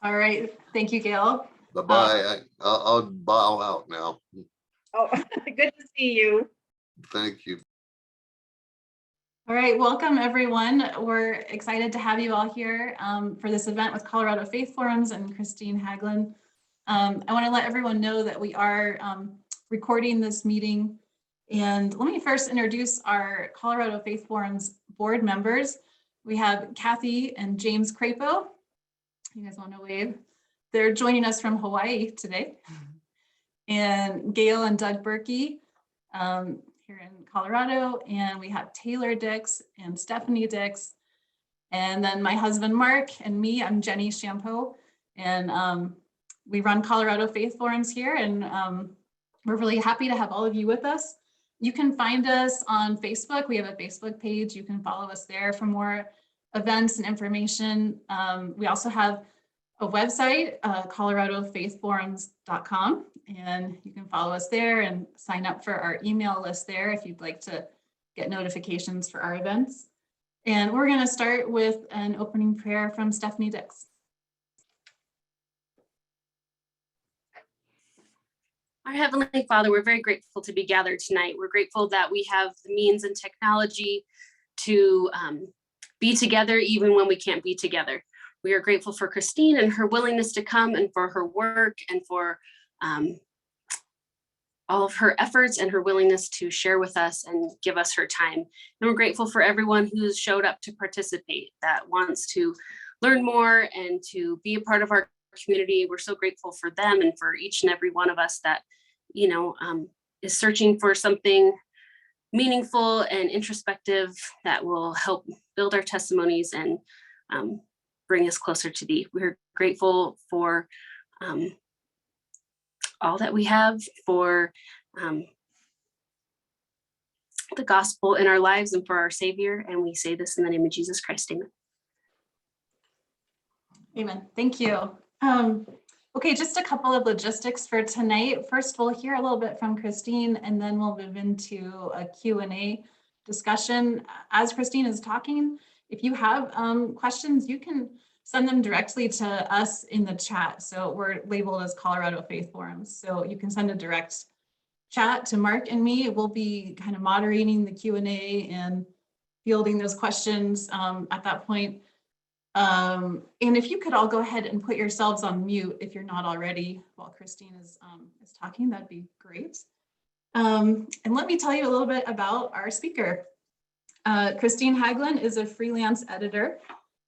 All right. Thank you, Gail. Bye-bye. I'll bow out now. Oh, good to see you. Thank you. All right. Welcome, everyone. We're excited to have you all here for this event with Colorado Faith Forums and Kristine Haglund. I want to let everyone know that we are recording this meeting. And let me first introduce our Colorado Faith Forums board members. We have Kathy and James Crapo. You guys want to wave? They're joining us from Hawaii today. And Gail and Doug Berkey here in Colorado. And we have Taylor Dix and Stephanie Dix. And then my husband, Mark, and me, I'm Jenny Champeau. And we run Colorado Faith Forums here. And we're really happy to have all of you with us. You can find us on Facebook. We have a Facebook page. You can follow us there for more events and information. We also have a website, coloradofaithforums.com, and you can follow us there and sign up for our email list there if you'd like to get notifications for our events. And we're going to start with an opening prayer from Stephanie Dix. Our Heavenly Father, we're very grateful to be gathered tonight. We're grateful that we have the means and technology to be together even when we can't be together. We are grateful for Kristine and her willingness to come, and for her work, and for all of her efforts and her willingness to share with us and give us her time. And we're grateful for everyone who's showed up to participate, that wants to learn more and to be a part of our community. We're so grateful for them and for each and every one of us that, is searching for something meaningful and introspective that will help build our testimonies and bring us closer to thee. We're grateful for all that we have, for the gospel in our lives and for our Savior. And we say this in the name of Jesus Christ, amen. Amen. Thank you. Okay, just a couple of logistics for tonight. First, we'll hear a little bit from Kristine, and then we'll move into a Q&A discussion. As Kristine is talking, if you have questions, you can send them directly to us in the chat. So we're labeled as Colorado Faith Forums. So you can send a direct chat to Mark and me. We'll be kind of moderating the Q&A and fielding those questions at that point. And if you could all go ahead and put yourselves on mute if you're not already while Kristine is talking, that'd be great. And let me tell you a little bit about our speaker. Kristine Haglund is a freelance editor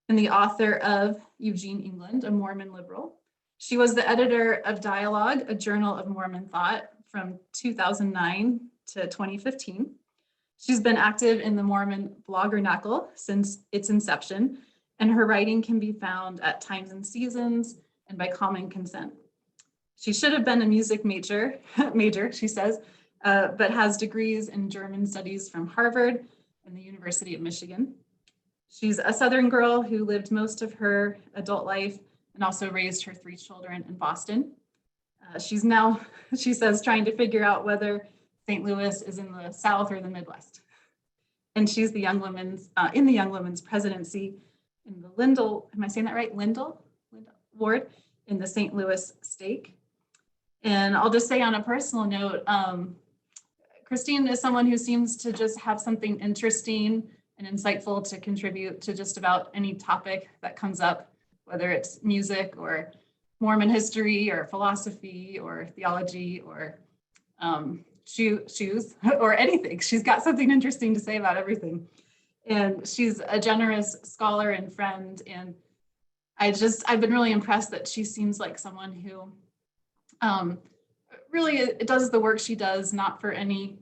and the author of Eugene England, a Mormon Liberal. She was the editor of Dialogue, a journal of Mormon thought from 2009 to 2015. She's been active in the Mormon bloggernacle since its inception, and her writing can be found at Times and Seasons and by common consent. She should have been a music major, she says, but has degrees in German studies from Harvard and the University of Michigan. She's a Southern girl who lived most of her adult life and also raised her 3 children in Boston. She's now, she says, trying to figure out whether St. Louis is in the South or the Midwest. And she's the Young Women's, in the Young Women's presidency in the Lindell, am I saying that right? Lindell ward in the St. Louis stake. And I'll just say on a personal note, Kristine is someone who seems to just have something interesting and insightful to contribute to just about any topic that comes up, whether it's music or Mormon history or philosophy or theology or shoes or anything. She's got something interesting to say about everything. And she's a generous scholar and friend. And I've been really impressed that she seems like someone who really does the work she does, not for any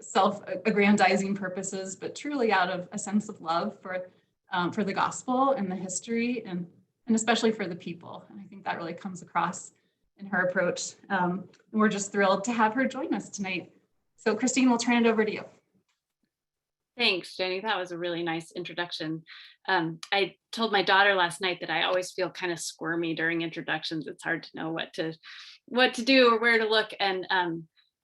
self-aggrandizing purposes, but truly out of a sense of love for the gospel and the history and especially for the people. And I think that really comes across in her approach. And we're just thrilled to have her join us tonight. So Kristine, we'll turn it over to you. Thanks, Jenny. That was a really nice introduction. I told my daughter last night that I always feel kind of squirmy during introductions. It's hard to know what to do or where to look. And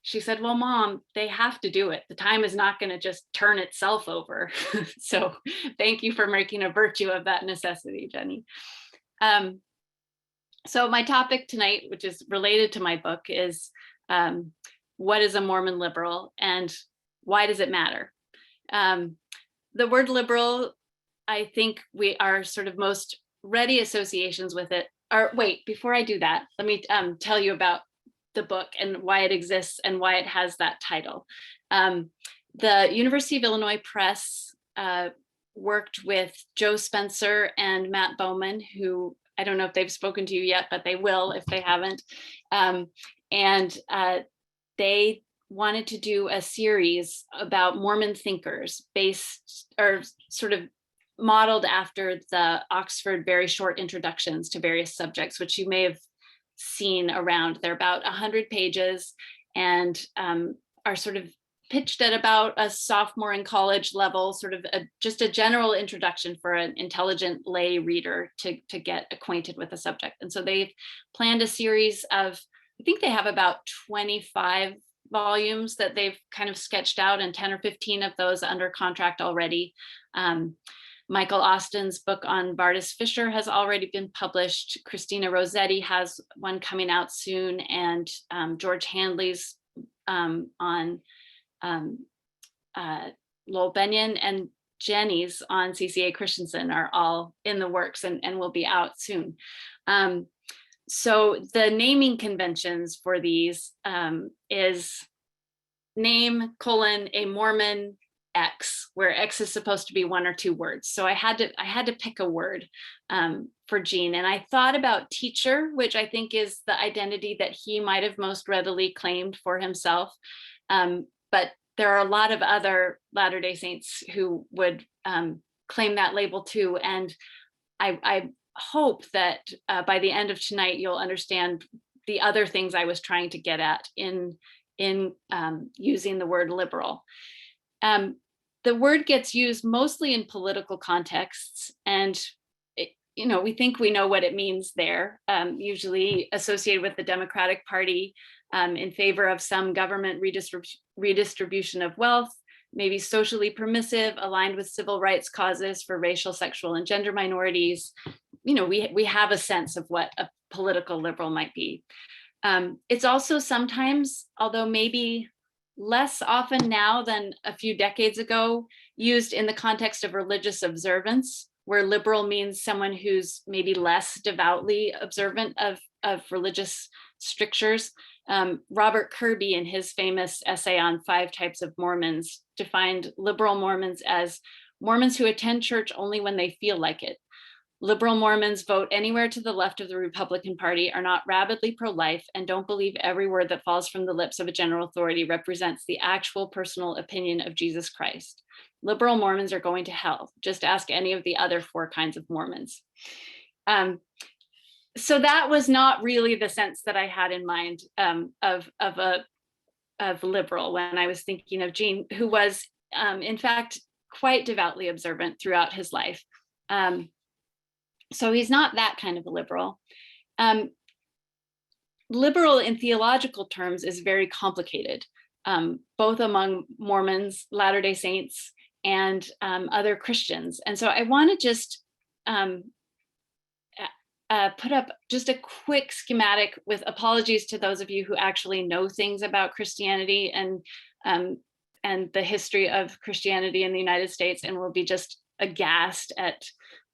she said, well, Mom, they have to do it. The time is not going to just turn itself over. So thank you for making a virtue of that necessity, Jenny. So my topic tonight, which is related to my book, is what is a Mormon liberal and why does it matter? The word liberal, I think we are sort of most ready associations with it. Or wait, before I do that, let me tell you about the book and why it exists and why it has that title. The University of Illinois Press worked with Joe Spencer and Matt Bowman, who I don't know if they've spoken to you yet, but they will if they haven't. They wanted to do a series about Mormon thinkers based or sort of modeled after the Oxford very short introductions to various subjects, which you may have seen around. They're about 100 pages and are sort of pitched at about a sophomore in college level, sort of just a general introduction for an intelligent lay reader to get acquainted with the subject. And so they've planned a series of, I think they have about 25 volumes that they've kind of sketched out, and 10 or 15 of those under contract already. Michael Austin's book on Vardis Fisher has already been published. Christina Rossetti has one coming out soon, and George Handley's on Lowell Benyon and Jenny's on CCA Christensen are all in the works and will be out soon. So the naming conventions for these is name : a Mormon X, where X is supposed to be one or two words. So I had to pick a word for Gene, and I thought about teacher, which I think is the identity that he might have most readily claimed for himself. But there are a lot of other Latter-day Saints who would claim that label too. And I hope that by the end of tonight, you'll understand the other things I was trying to get at in using the word liberal. The word gets used mostly in political contexts, and we think we know what it means there, usually associated with the Democratic Party, in favor of some government redistribution of wealth, maybe socially permissive, aligned with civil rights causes for racial, sexual, and gender minorities. We have a sense of what a political liberal might be. It's also sometimes, although maybe less often now than a few decades ago, used in the context of religious observance, where liberal means someone who's maybe less devoutly observant of religious strictures. Robert Kirby, in his famous essay on 5 types of Mormons, defined liberal Mormons as Mormons who attend church only when they feel like it. Liberal Mormons vote anywhere to the left of the Republican Party, are not rabidly pro-life, and don't believe every word that falls from the lips of a general authority represents the actual personal opinion of Jesus Christ. Liberal Mormons are going to hell. Just ask any of the other 4 kinds of Mormons. So that was not really the sense that I had in mind of liberal when I was thinking of Gene, who was in fact quite devoutly observant throughout his life. So he's not that kind of a liberal. Liberal in theological terms is very complicated, both among Mormons, Latter-day Saints, and other Christians. And so I want to just put up just a quick schematic, with apologies to those of you who actually know things about Christianity and the history of Christianity in the United States, and will be just aghast at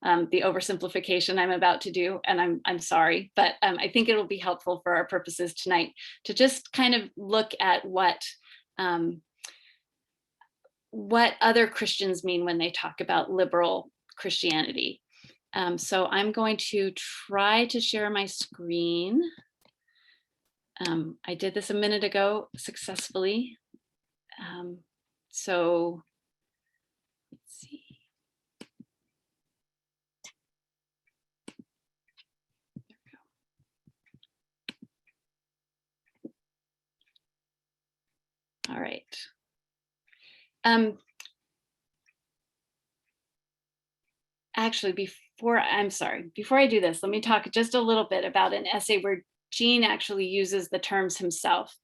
the oversimplification I'm about to do, and I'm sorry, but I think it'll be helpful for our purposes tonight to just kind of look at what other Christians mean when they talk about liberal Christianity. So I'm going to try to share my screen. I did this a minute ago successfully. So let's see. All right. Actually, before I do this, let me talk just a little bit about an essay where Gene actually uses the terms himself.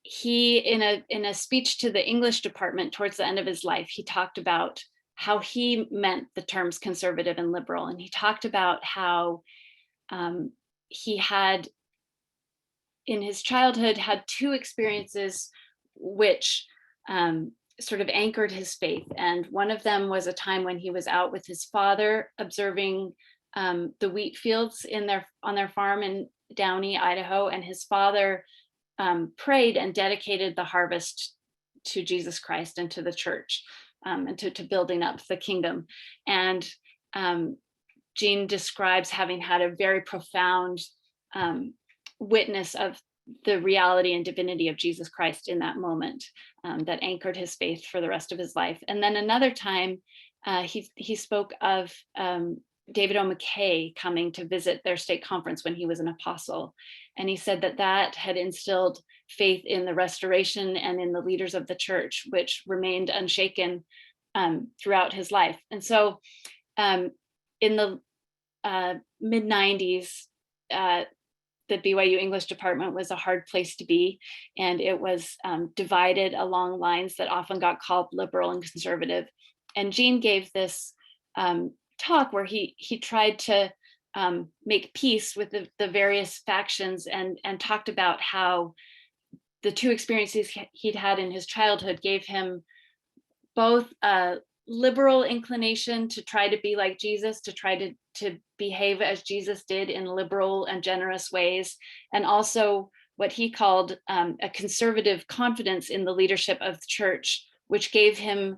He, in a speech to the English department towards the end of his life, he talked about how he meant the terms conservative and liberal. And he talked about how he had, in his childhood, had two experiences which sort of anchored his faith. And one of them was a time when he was out with his father observing the wheat fields on their farm in Downey, Idaho, and his father prayed and dedicated the harvest to Jesus Christ and to the church, and to building up the kingdom. And Jean describes having had a very profound witness of the reality and divinity of Jesus Christ in that moment, that anchored his faith for the rest of his life. And then another time, he spoke of David O. McKay coming to visit their state conference when he was an apostle. And he said that had instilled faith in the restoration and in the leaders of the church, which remained unshaken throughout his life. And so in the mid-90s, the BYU English department was a hard place to be, and it was divided along lines that often got called liberal and conservative. And Jean gave this talk where he tried to make peace with the various factions, and talked about how the two experiences he'd had in his childhood gave him both a liberal inclination to try to be like Jesus, to try to behave as Jesus did in liberal and generous ways, and also what he called a conservative confidence in the leadership of the church, which gave him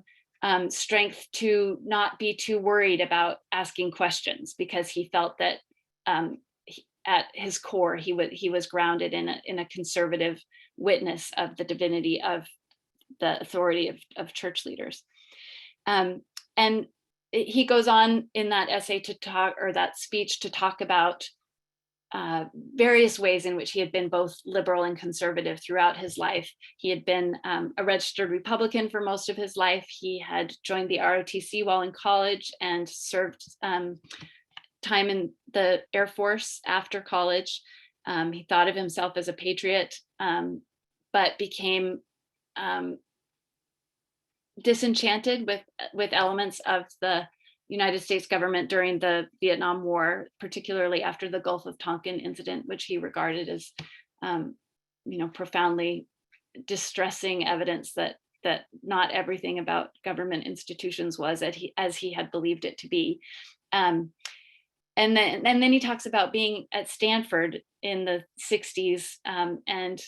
strength to not be too worried about asking questions, because he felt that at his core he was grounded in a conservative witness of the divinity of the authority of church leaders. And he goes on in that essay to talk, or that speech, to talk about various ways in which he had been both liberal and conservative throughout his life. He had been a registered Republican for most of his life. He had joined the ROTC while in college and served time in the Air Force after college. He thought of himself as a patriot, but became disenchanted with elements of the United States government during the Vietnam War, particularly after the Gulf of Tonkin incident, which he regarded as, profoundly distressing evidence that not everything about government institutions was as he had believed it to be. And then he talks about being at Stanford in the 60s and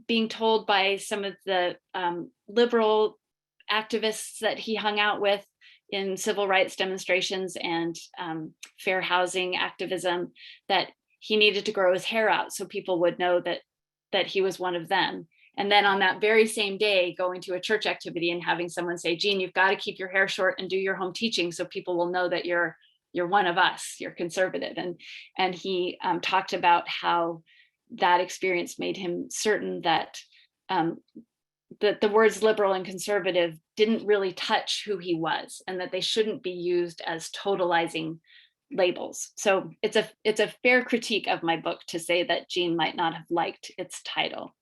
being told by some of the liberal activists that he hung out with in civil rights demonstrations and fair housing activism that he needed to grow his hair out so people would know that he was one of them. And then on that very same day, going to a church activity and having someone say, Jean, you've got to keep your hair short and do your home teaching so people will know that you're one of us, you're conservative. And he talked about how that experience made him certain that the words liberal and conservative didn't really touch who he was, and that they shouldn't be used as totalizing labels. So it's a fair critique of my book to say that Jean might not have liked its title.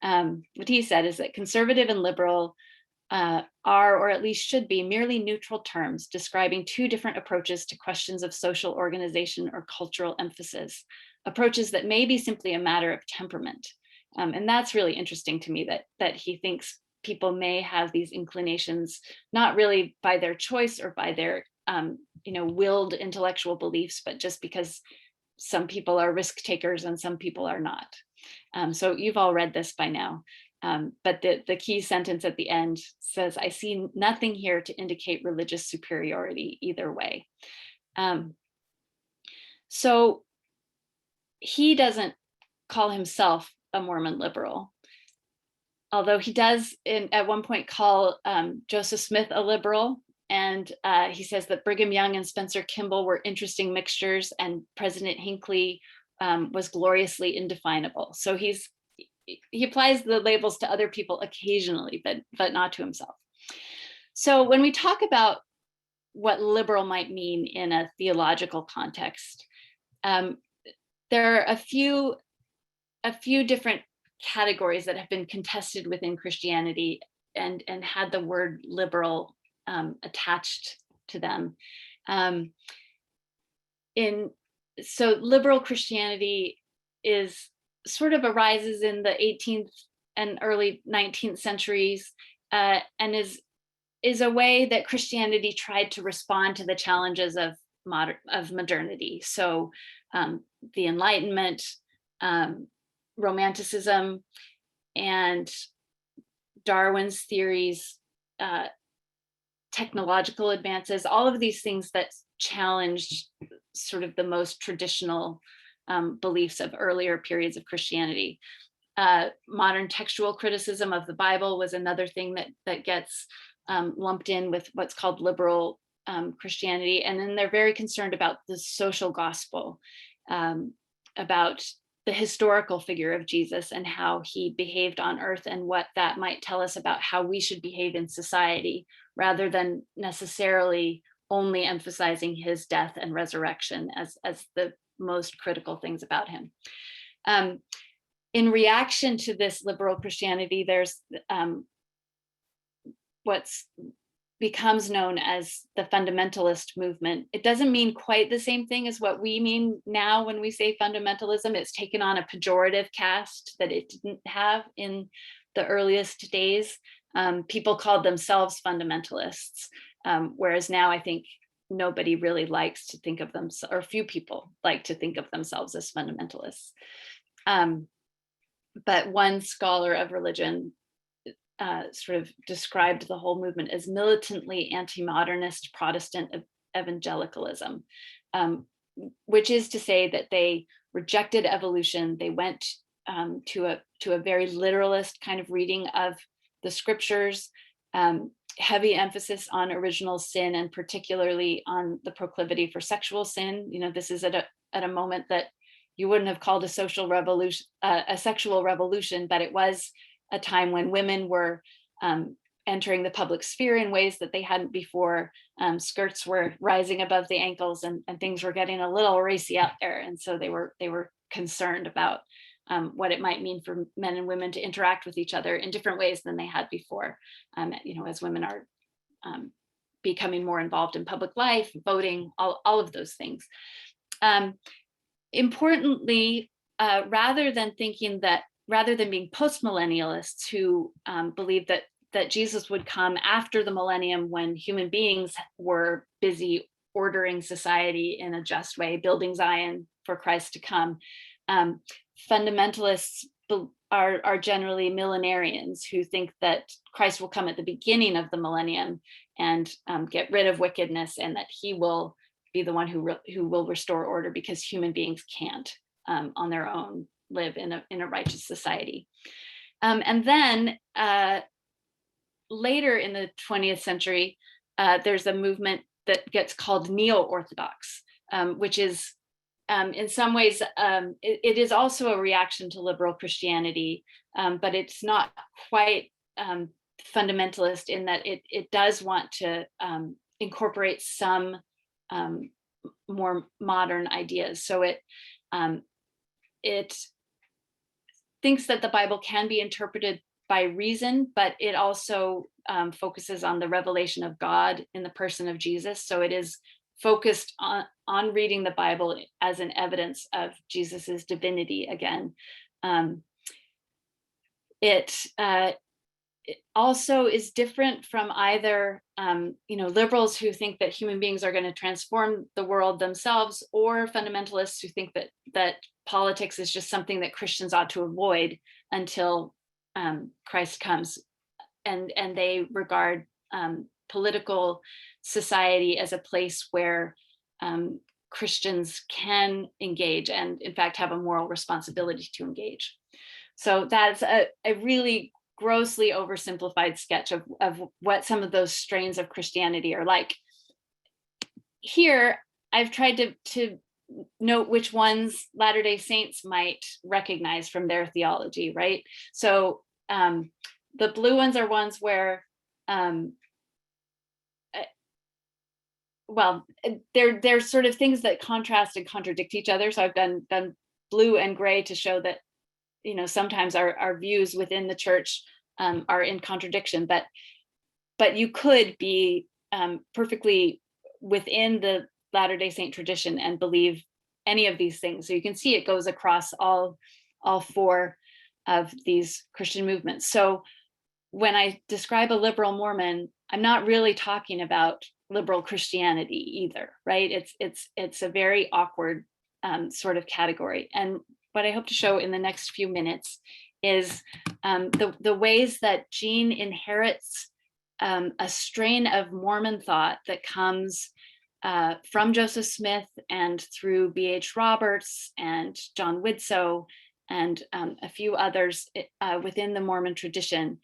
What he said is that conservative and liberal are, or at least should be, merely neutral terms describing two different approaches to questions of social organization or cultural emphasis, approaches that may be simply a matter of temperament. And that's really interesting to me, that he thinks people may have these inclinations, not really by their choice or by their willed intellectual beliefs, but just because some people are risk takers and some people are not. So you've all read this by now. But the key sentence at the end says, I see nothing here to indicate religious superiority either way. So he doesn't call himself a Mormon liberal, although he does at one point call Joseph Smith a liberal. And he says that Brigham Young and Spencer Kimball were interesting mixtures, and President Hinckley was gloriously indefinable. So he applies the labels to other people occasionally, but not to himself. So when we talk about what liberal might mean in a theological context, there are a few different categories that have been contested within Christianity and had the word liberal attached to them. In so liberal Christianity is sort of arises in the 18th and early 19th centuries, and is a way that Christianity tried to respond to the challenges of modernity. So the Enlightenment, Romanticism, and Darwin's theories, technological advances, all of these things that challenged sort of the most traditional beliefs of earlier periods of Christianity. Modern textual criticism of the Bible was another thing that gets lumped in with what's called liberal Christianity. And then they're very concerned about the social gospel, about the historical figure of Jesus and how he behaved on earth and what that might tell us about how we should behave in society, rather than necessarily only emphasizing his death and resurrection as the most critical things about him. In reaction to this liberal Christianity, there's what's becomes known as the fundamentalist movement. It doesn't mean quite the same thing as what we mean now when we say fundamentalism. It's taken on a pejorative cast that it didn't have in the earliest days. People called themselves fundamentalists, whereas now I think nobody really likes to think of them, or few people like to think of themselves as fundamentalists. But one scholar of religion sort of described the whole movement as militantly anti-modernist Protestant evangelicalism, which is to say that they rejected evolution. They went to a very literalist kind of reading of the scriptures, heavy emphasis on original sin, and particularly on the proclivity for sexual sin. You know, this is at a moment that you wouldn't have called a social revolution, a sexual revolution, but it was a time when women were entering the public sphere in ways that they hadn't before. Skirts were rising above the ankles, and things were getting a little racy out there. And so they were concerned about what it might mean for men and women to interact with each other in different ways than they had before. You know, as women are becoming more involved in public life, voting, all of those things. Importantly, rather than being post-millennialists who believe that Jesus would come after the millennium when human beings were busy ordering society in a just way, building Zion for Christ to come, fundamentalists are generally millenarians who think that Christ will come at the beginning of the millennium and get rid of wickedness, and that he will be the one who will restore order, because human beings can't on their own live in a righteous society. And then later in the 20th century, there's a movement that gets called neo-Orthodox, which is in some ways, it is also a reaction to liberal Christianity, but it's not quite fundamentalist in that it does want to incorporate some more modern ideas. So it thinks that the Bible can be interpreted by reason, but it also focuses on the revelation of God in the person of Jesus. So it is focused on reading the Bible as an evidence of Jesus's divinity again. It also is different from either liberals who think that human beings are going to transform the world themselves, or fundamentalists who think that politics is just something that Christians ought to avoid until Christ comes, and they regard political society as a place where Christians can engage and in fact have a moral responsibility to engage. So that's a really grossly oversimplified sketch of what some of those strains of Christianity are like. Here, I've tried to note which ones Latter-day Saints might recognize from their theology, right? So the blue ones are ones where, well, they're sort of things that contrast and contradict each other. So I've done blue and gray to show that, sometimes our views within the church are in contradiction, but you could be perfectly within the Latter-day Saint tradition and believe any of these things. So you can see it goes across all four of these Christian movements. So when I describe a liberal Mormon, I'm not really talking about liberal Christianity either, right? It's a very awkward sort of category. And what I hope to show in the next few minutes is the ways that Jean inherits a strain of Mormon thought that comes from Joseph Smith and through B.H. Roberts and John Widtsoe and a few others within the Mormon tradition,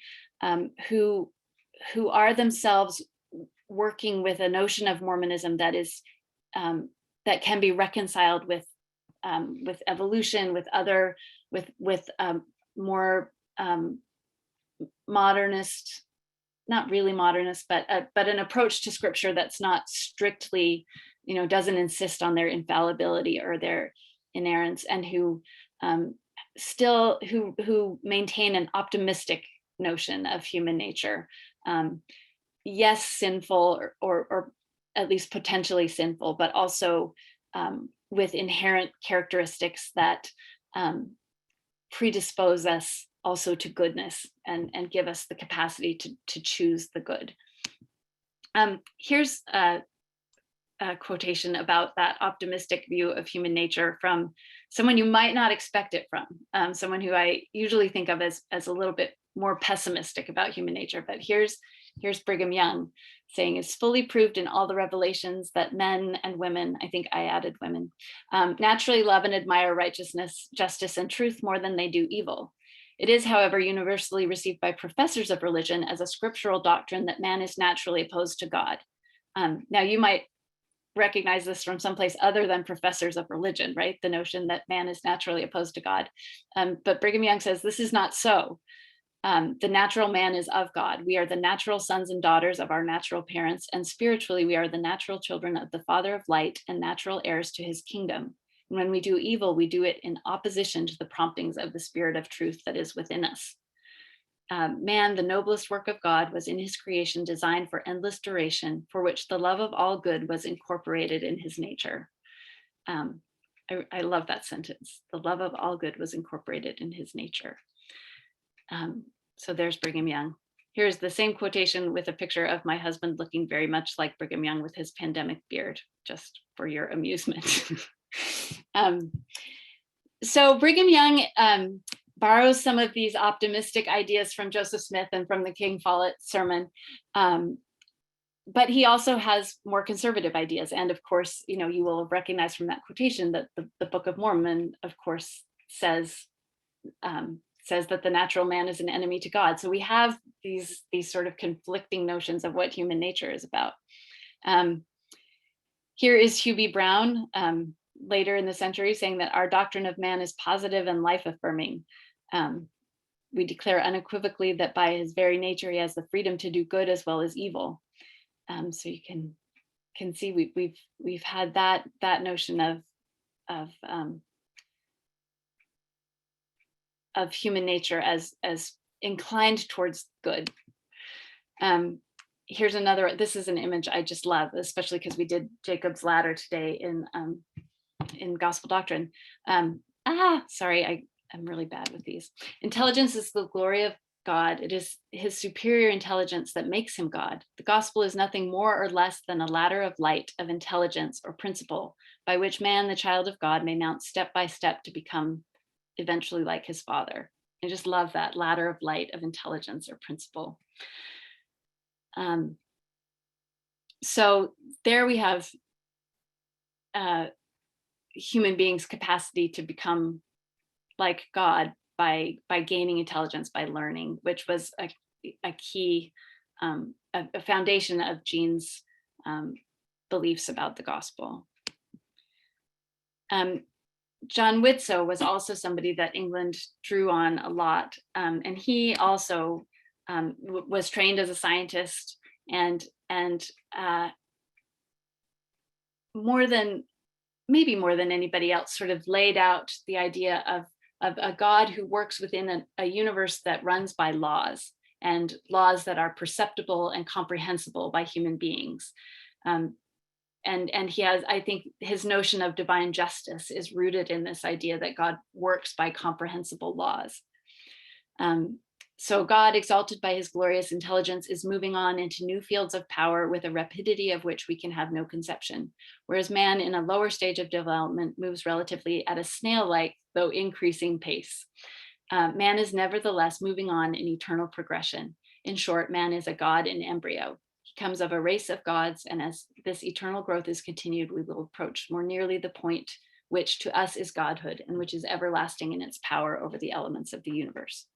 who are themselves working with a notion of Mormonism that is that can be reconciled with evolution, with more modernist, not really modernist, but an approach to scripture that's not strictly, doesn't insist on their infallibility or their inerrance, and who maintain an optimistic notion of human nature. Yes, sinful or at least potentially sinful, but also with inherent characteristics that predispose us also to goodness and give us the capacity to choose the good. Here's a quotation about that optimistic view of human nature from someone you might not expect it from, someone who I usually think of as a little bit more pessimistic about human nature. But here's Brigham Young saying, "It's fully proved in all the revelations that men and women," I think I added women, "naturally love and admire righteousness, justice, and truth more than they do evil. It is, however, universally received by professors of religion as a scriptural doctrine that man is naturally opposed to God." Now, you might recognize this from someplace other than professors of religion, right? The notion that man is naturally opposed to God. But Brigham Young says this is not so. The natural man is of God. We are the natural sons and daughters of our natural parents, and spiritually we are the natural children of the Father of light and natural heirs to his kingdom. And when we do evil, we do it in opposition to the promptings of the spirit of truth that is within us. Man, the noblest work of God, was in his creation designed for endless duration, for which the love of all good was incorporated in his nature. I love that sentence. The love of all good was incorporated in his nature. So there's Brigham Young. Here's the same quotation with a picture of my husband looking very much like Brigham Young with his pandemic beard, just for your amusement. So Brigham Young borrows some of these optimistic ideas from Joseph Smith and from the King Follett sermon, but he also has more conservative ideas. And of course, you will recognize from that quotation that the Book of Mormon, of course, says that the natural man is an enemy to God. So we have these sort of conflicting notions of what human nature is about. Here is Hugh B. Brown, later in the century, saying that our doctrine of man is positive and life-affirming. We declare unequivocally that by his very nature, he has the freedom to do good as well as evil. So you can see we've had that notion of human nature as inclined towards good. Here's another. This is an image I just love, especially because we did Jacob's Ladder today in Gospel Doctrine. Sorry, I'm really bad with these. Intelligence is the glory of God. It is his superior intelligence that makes him God. The gospel is nothing more or less than a ladder of light, of intelligence or principle, by which man, the child of God, may mount step by step to become eventually like his Father. I just love that ladder of light, of intelligence or principle. So there we have human beings' capacity to become like God by gaining intelligence, by learning, which was a key, a foundation of Jean's beliefs about the gospel. John Widtsoe was also somebody that England drew on a lot, and he also was trained as a scientist, and maybe more than anybody else, sort of laid out the idea of a God who works within a universe that runs by laws, and laws that are perceptible and comprehensible by human beings. and he has, I think his notion of divine justice is rooted in this idea that God works by comprehensible laws. So God, exalted by his glorious intelligence, is moving on into new fields of power with a rapidity of which we can have no conception, whereas man in a lower stage of development moves relatively at a snail-like, though increasing pace. Man is nevertheless moving on in eternal progression. In short, man is a God in embryo. He comes of a race of gods, and as this eternal growth is continued, we will approach more nearly the point which to us is godhood and which is everlasting in its power over the elements of the universe.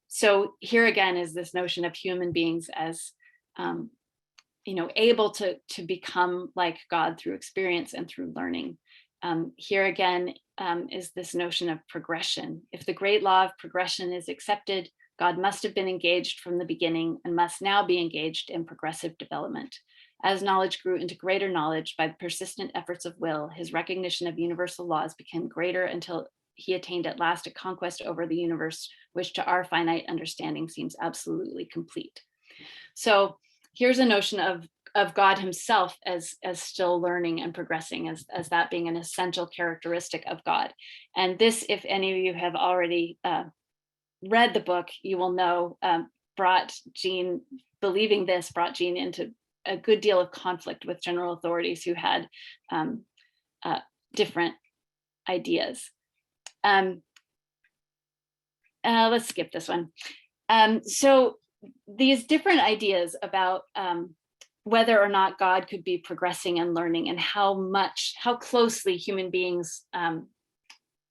So here again is this notion of human beings as able to become like God through experience and through learning. Here again is this notion of progression. If the great law of progression is accepted, God must have been engaged from the beginning and must now be engaged in progressive development. As knowledge grew into greater knowledge by the persistent efforts of will, his recognition of universal laws became greater until he attained at last a conquest over the universe, which to our finite understanding seems absolutely complete. So here's a notion of God himself as still learning and progressing, as that being an essential characteristic of God. And this, if any of you have already read the book, you will know brought Jean into a good deal of conflict with general authorities who had different ideas. Let's skip this one. So these different ideas about whether or not God could be progressing and learning, and how closely human beings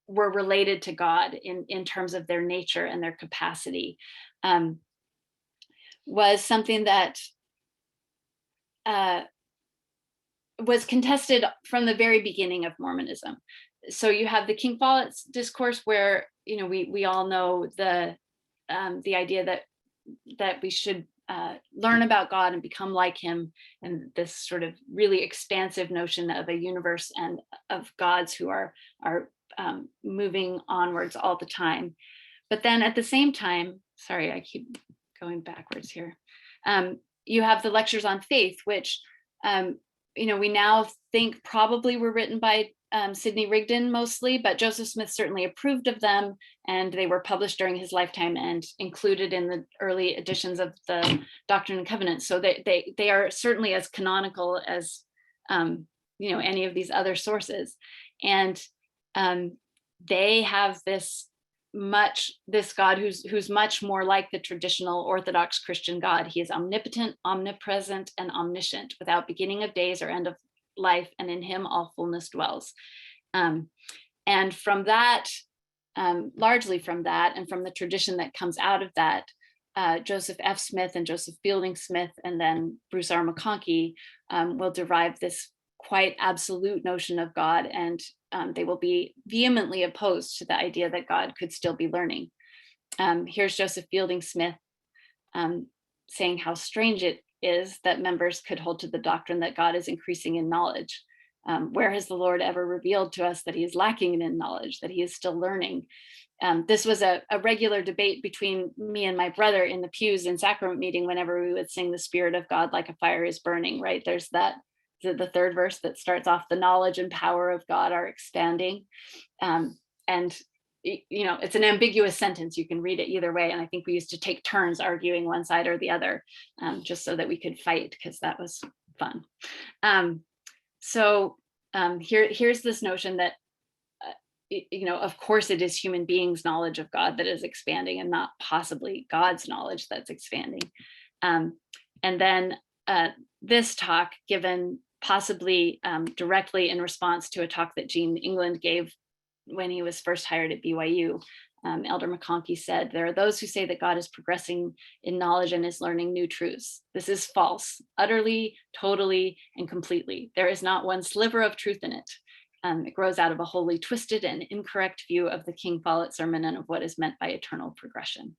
were related to God in terms of their nature and their capacity, was something that was contested from the very beginning of Mormonism. So you have the King Follett's discourse, where we all know the idea that we should learn about God and become like him, and this sort of really expansive notion of a universe and of gods who are moving onwards all the time. But then at the same time, sorry, I keep going backwards here. You have the lectures on faith, which we now think probably were written by Sidney Rigdon mostly, but Joseph Smith certainly approved of them, and they were published during his lifetime and included in the early editions of the Doctrine and Covenants. So they are certainly as canonical as any of these other sources, and they have this God who's much more like the traditional Orthodox Christian God. He is omnipotent, omnipresent, and omniscient, without beginning of days or end of life, and in him all fullness dwells. And from that, largely from that, and from the tradition that comes out of that, Joseph F. Smith and Joseph Fielding Smith, and then Bruce R. McConkie will derive this quite absolute notion of God, and they will be vehemently opposed to the idea that God could still be learning. Here's Joseph Fielding Smith saying how strange it is that members could hold to the doctrine that God is increasing in knowledge. Where has the Lord ever revealed to us that he is lacking in knowledge, that he is still learning? This was a regular debate between me and my brother in the pews in sacrament meeting whenever we would sing "The Spirit of God like a fire is burning," right? There's the third verse that starts off, "The knowledge and power of God are expanding." And it's an ambiguous sentence. You can read it either way. And I think we used to take turns arguing one side or the other, just so that we could fight, because that was fun. Here's this notion that, of course it is human beings' knowledge of God that is expanding, and not possibly God's knowledge that's expanding. And then this talk, given possibly directly in response to a talk that Gene England gave when he was first hired at BYU, Elder McConkie said, "There are those who say that God is progressing in knowledge and is learning new truths. This is false, utterly, totally, and completely. There is not one sliver of truth in it. It grows out of a wholly twisted and incorrect view of the King Follett sermon and of what is meant by eternal progression."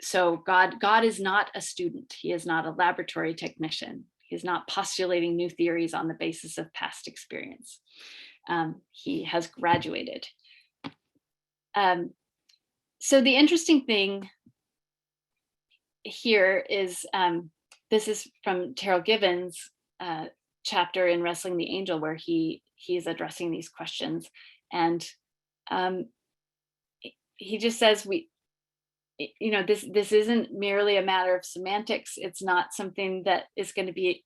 So God is not a student. He is not a laboratory technician. He is not postulating new theories on the basis of past experience. He has graduated. So the interesting thing here is, this is from Terrell Givens, chapter in Wrestling the Angel where he's addressing these questions. And he just says, this isn't merely a matter of semantics. It's not something that is going to be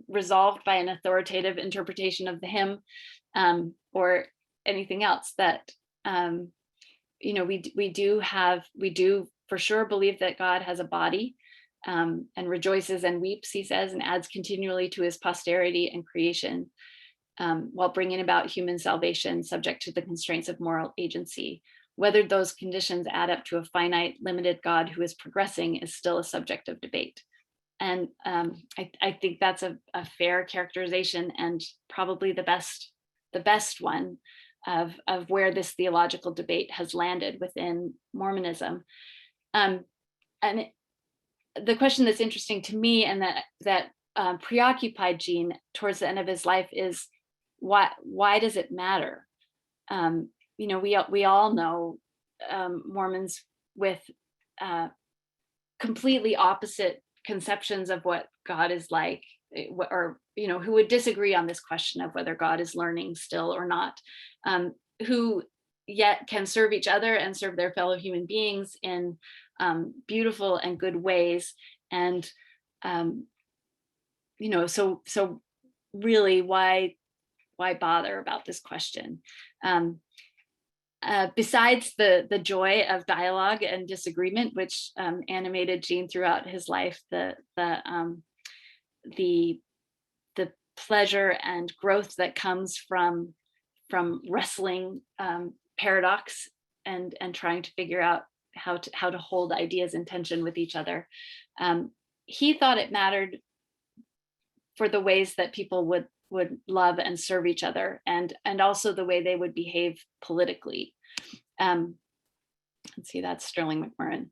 resolved by an authoritative interpretation of the hymn or anything else. That we do for sure believe that God has a body and rejoices and weeps, he says, and adds continually to his posterity and creation, while bringing about human salvation subject to the constraints of moral agency. Whether those conditions add up to a finite, limited God who is progressing is still a subject of debate. And I think that's a fair characterization, and probably the best one of where this theological debate has landed within Mormonism. And the question that's interesting to me and that preoccupied Gene towards the end of his life is, why does it matter? We all know Mormons with completely opposite conceptions of what God is like, or who would disagree on this question of whether God is learning still or not, who yet can serve each other and serve their fellow human beings in beautiful and good ways. And so really, why bother about this question? Besides the joy of dialogue and disagreement, which animated Gene throughout his life, the pleasure and growth that comes from wrestling paradox and trying to figure out how to hold ideas in tension with each other, he thought it mattered for the ways that people would love and serve each other, and also the way they would behave politically. Let's see, that's Sterling McMurrin.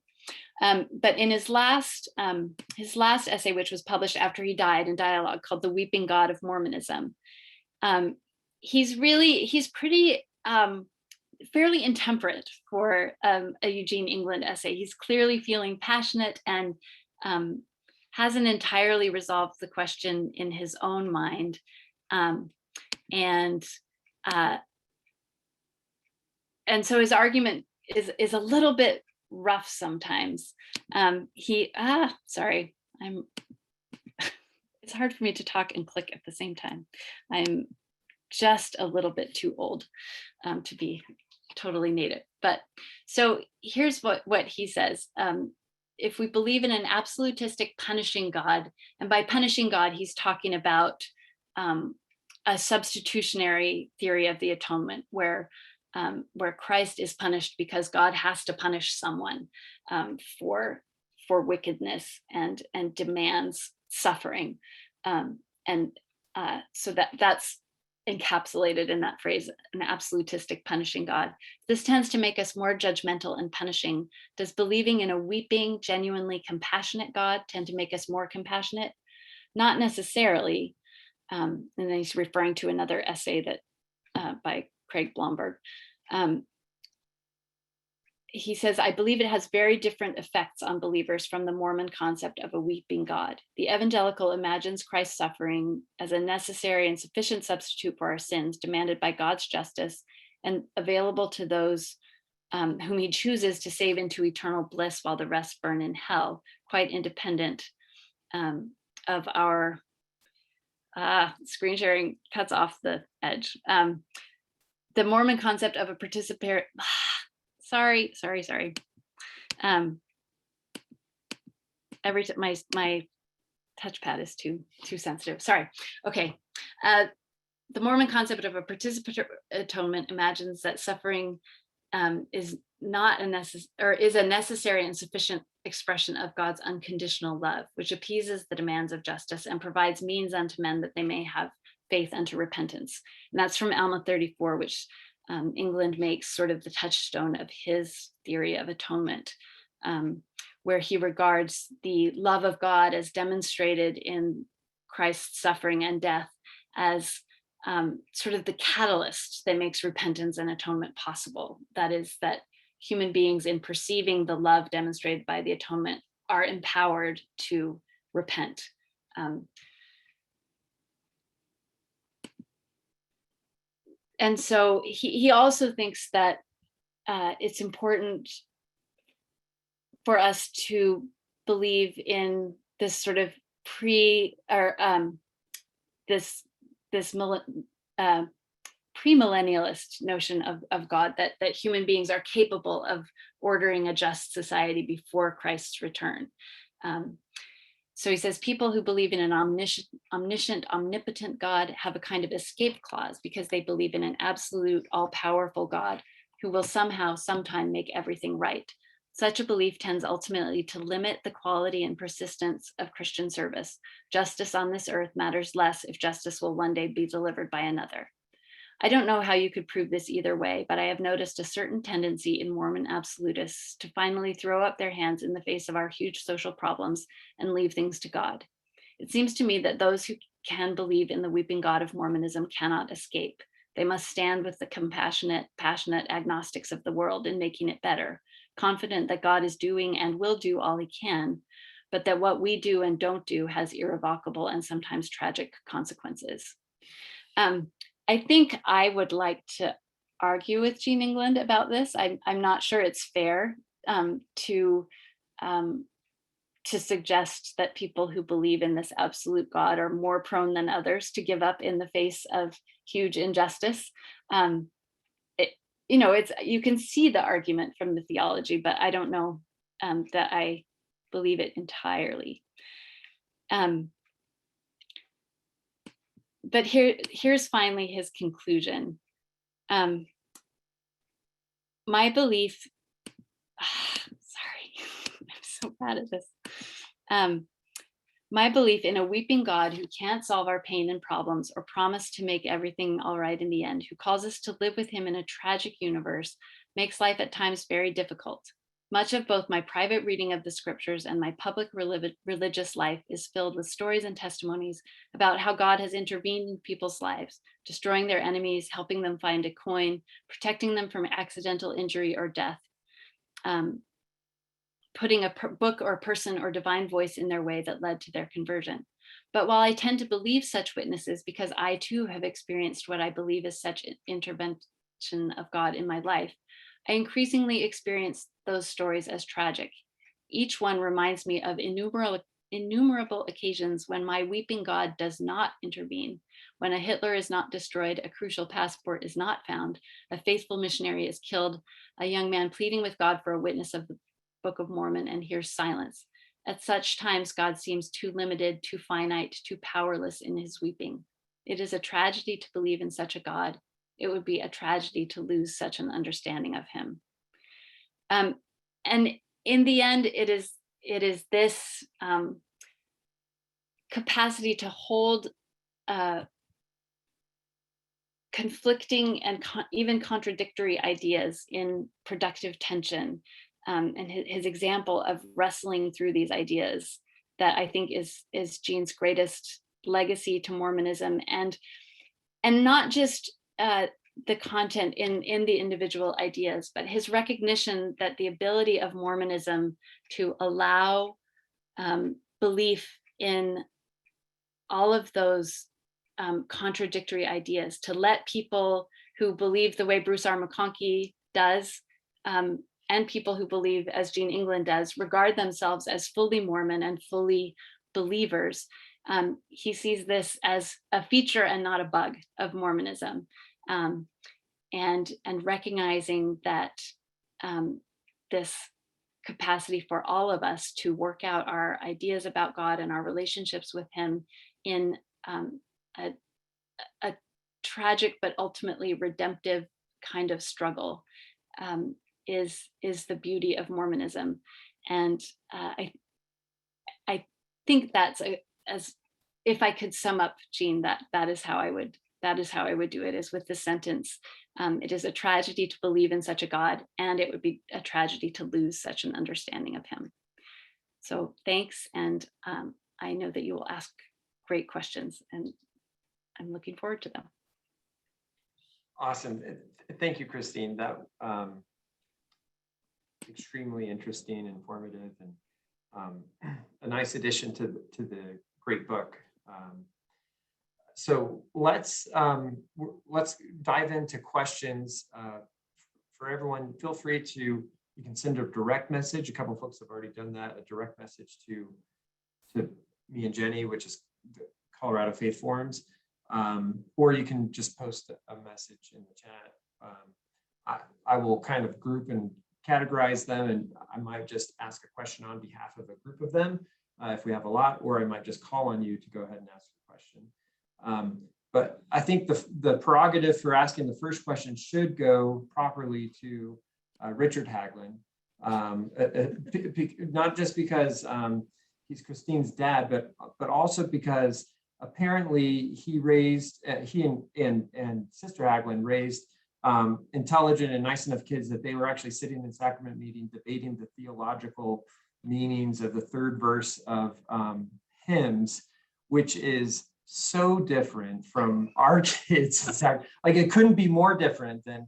But in his last essay, which was published after he died in Dialogue, called "The Weeping God of Mormonism," he's pretty fairly intemperate for a Eugene England essay. He's clearly feeling passionate and hasn't entirely resolved the question in his own mind. And so his argument is a little bit rough sometimes. Sorry, it's hard for me to talk and click at the same time. I'm just a little bit too old to be totally native. But so here's what he says. If we believe in an absolutistic punishing God, and by punishing God, he's talking about a substitutionary theory of the atonement, where Christ is punished because God has to punish someone for wickedness and demands suffering, so that's encapsulated in that phrase, an absolutistic punishing God. This tends to make us more judgmental and punishing. Does believing in a weeping, genuinely compassionate God tend to make us more compassionate? Not necessarily. And then he's referring to another essay that by Craig Blomberg. He says, I believe it has very different effects on believers from the Mormon concept of a weeping God. The evangelical imagines Christ's suffering as a necessary and sufficient substitute for our sins, demanded by God's justice and available to those whom he chooses to save into eternal bliss while the rest burn in hell, quite independent of our screen sharing cuts off the edge. The Mormon concept of a participatory, sorry. Every time my touchpad is too sensitive. Sorry. Okay. The Mormon concept of a participatory atonement imagines that suffering is a necessary and sufficient expression of God's unconditional love, which appeases the demands of justice and provides means unto men that they may have faith unto repentance. And that's from Alma 34, which England makes sort of the touchstone of his theory of atonement, where he regards the love of God as demonstrated in Christ's suffering and death as sort of the catalyst that makes repentance and atonement possible. That is, that human beings, in perceiving the love demonstrated by the atonement, are empowered to repent. And so he also thinks that it's important for us to believe in this sort of premillennialist notion of God, that human beings are capable of ordering a just society before Christ's return. So he says people who believe in an omniscient, omnipotent God have a kind of escape clause because they believe in an absolute, all-powerful God who will somehow, sometime make everything right. Such a belief tends ultimately to limit the quality and persistence of Christian service. Justice on this earth matters less if justice will one day be delivered by another. I don't know how you could prove this either way, but I have noticed a certain tendency in Mormon absolutists to finally throw up their hands in the face of our huge social problems and leave things to God. It seems to me that those who can believe in the weeping God of Mormonism cannot escape. They must stand with the compassionate, passionate agnostics of the world in making it better, confident that God is doing and will do all he can, but that what we do and don't do has irrevocable and sometimes tragic consequences. I think I would like to argue with Jean England about this. I'm not sure it's fair to suggest that people who believe in this absolute God are more prone than others to give up in the face of huge injustice. You can see the argument from the theology, but I don't know that I believe it entirely. But here's finally his conclusion. My belief, sorry, I'm so bad at this. My belief in a weeping God who can't solve our pain and problems or promise to make everything all right in the end, who calls us to live with him in a tragic universe, makes life at times very difficult. Much of both my private reading of the scriptures and my public religious life is filled with stories and testimonies about how God has intervened in people's lives, destroying their enemies, helping them find a coin, protecting them from accidental injury or death, putting a book or person or divine voice in their way that led to their conversion. But while I tend to believe such witnesses because I too have experienced what I believe is such intervention of God in my life, I increasingly experience those stories as tragic. Each one reminds me of innumerable occasions when my weeping God does not intervene, when a Hitler is not destroyed, a crucial passport is not found, a faithful missionary is killed, a young man pleading with God for a witness of the Book of Mormon and hears silence. At such times, God seems too limited, too finite, too powerless in his weeping. It is a tragedy to believe in such a God. It would be a tragedy to lose such an understanding of him. And in the end, it is this capacity to hold conflicting and even contradictory ideas in productive tension, and his example of wrestling through these ideas that I think is Jean's greatest legacy to Mormonism, and not just the content in the individual ideas, but his recognition that the ability of Mormonism to allow belief in all of those contradictory ideas, to let people who believe the way Bruce R. McConkie does, and people who believe as Jean England does, regard themselves as fully Mormon and fully believers. He sees this as a feature and not a bug of Mormonism, and recognizing that this capacity for all of us to work out our ideas about God and our relationships with him in a tragic but ultimately redemptive kind of struggle is the beauty of Mormonism. And I think that's as if I could sum up, Jean, that is how I would do it, is with the sentence: it is a tragedy to believe in such a God, and it would be a tragedy to lose such an understanding of him. So thanks, and I know that you will ask great questions, and I'm looking forward to them. Awesome. Thank you, Kristine. That extremely interesting, informative, and a nice addition to the great book. So let's dive into questions for everyone. Feel free to, you can send a direct message. A couple of folks have already done that, a direct message to me and Jenny, which is the Colorado Faith Forums, or you can just post a message in the chat. I will kind of group and categorize them, and I might just ask a question on behalf of a group of them if we have a lot, or I might just call on you to go ahead and ask a question. But I think the prerogative for asking the first question should go properly to Richard Haglund, not just because he's Kristine's dad, but also because apparently he raised, he and Sister Haglund raised intelligent and nice enough kids that they were actually sitting in sacrament meeting debating the theological meanings of the third verse of hymns, which is so different from our kids. Like it couldn't be more different than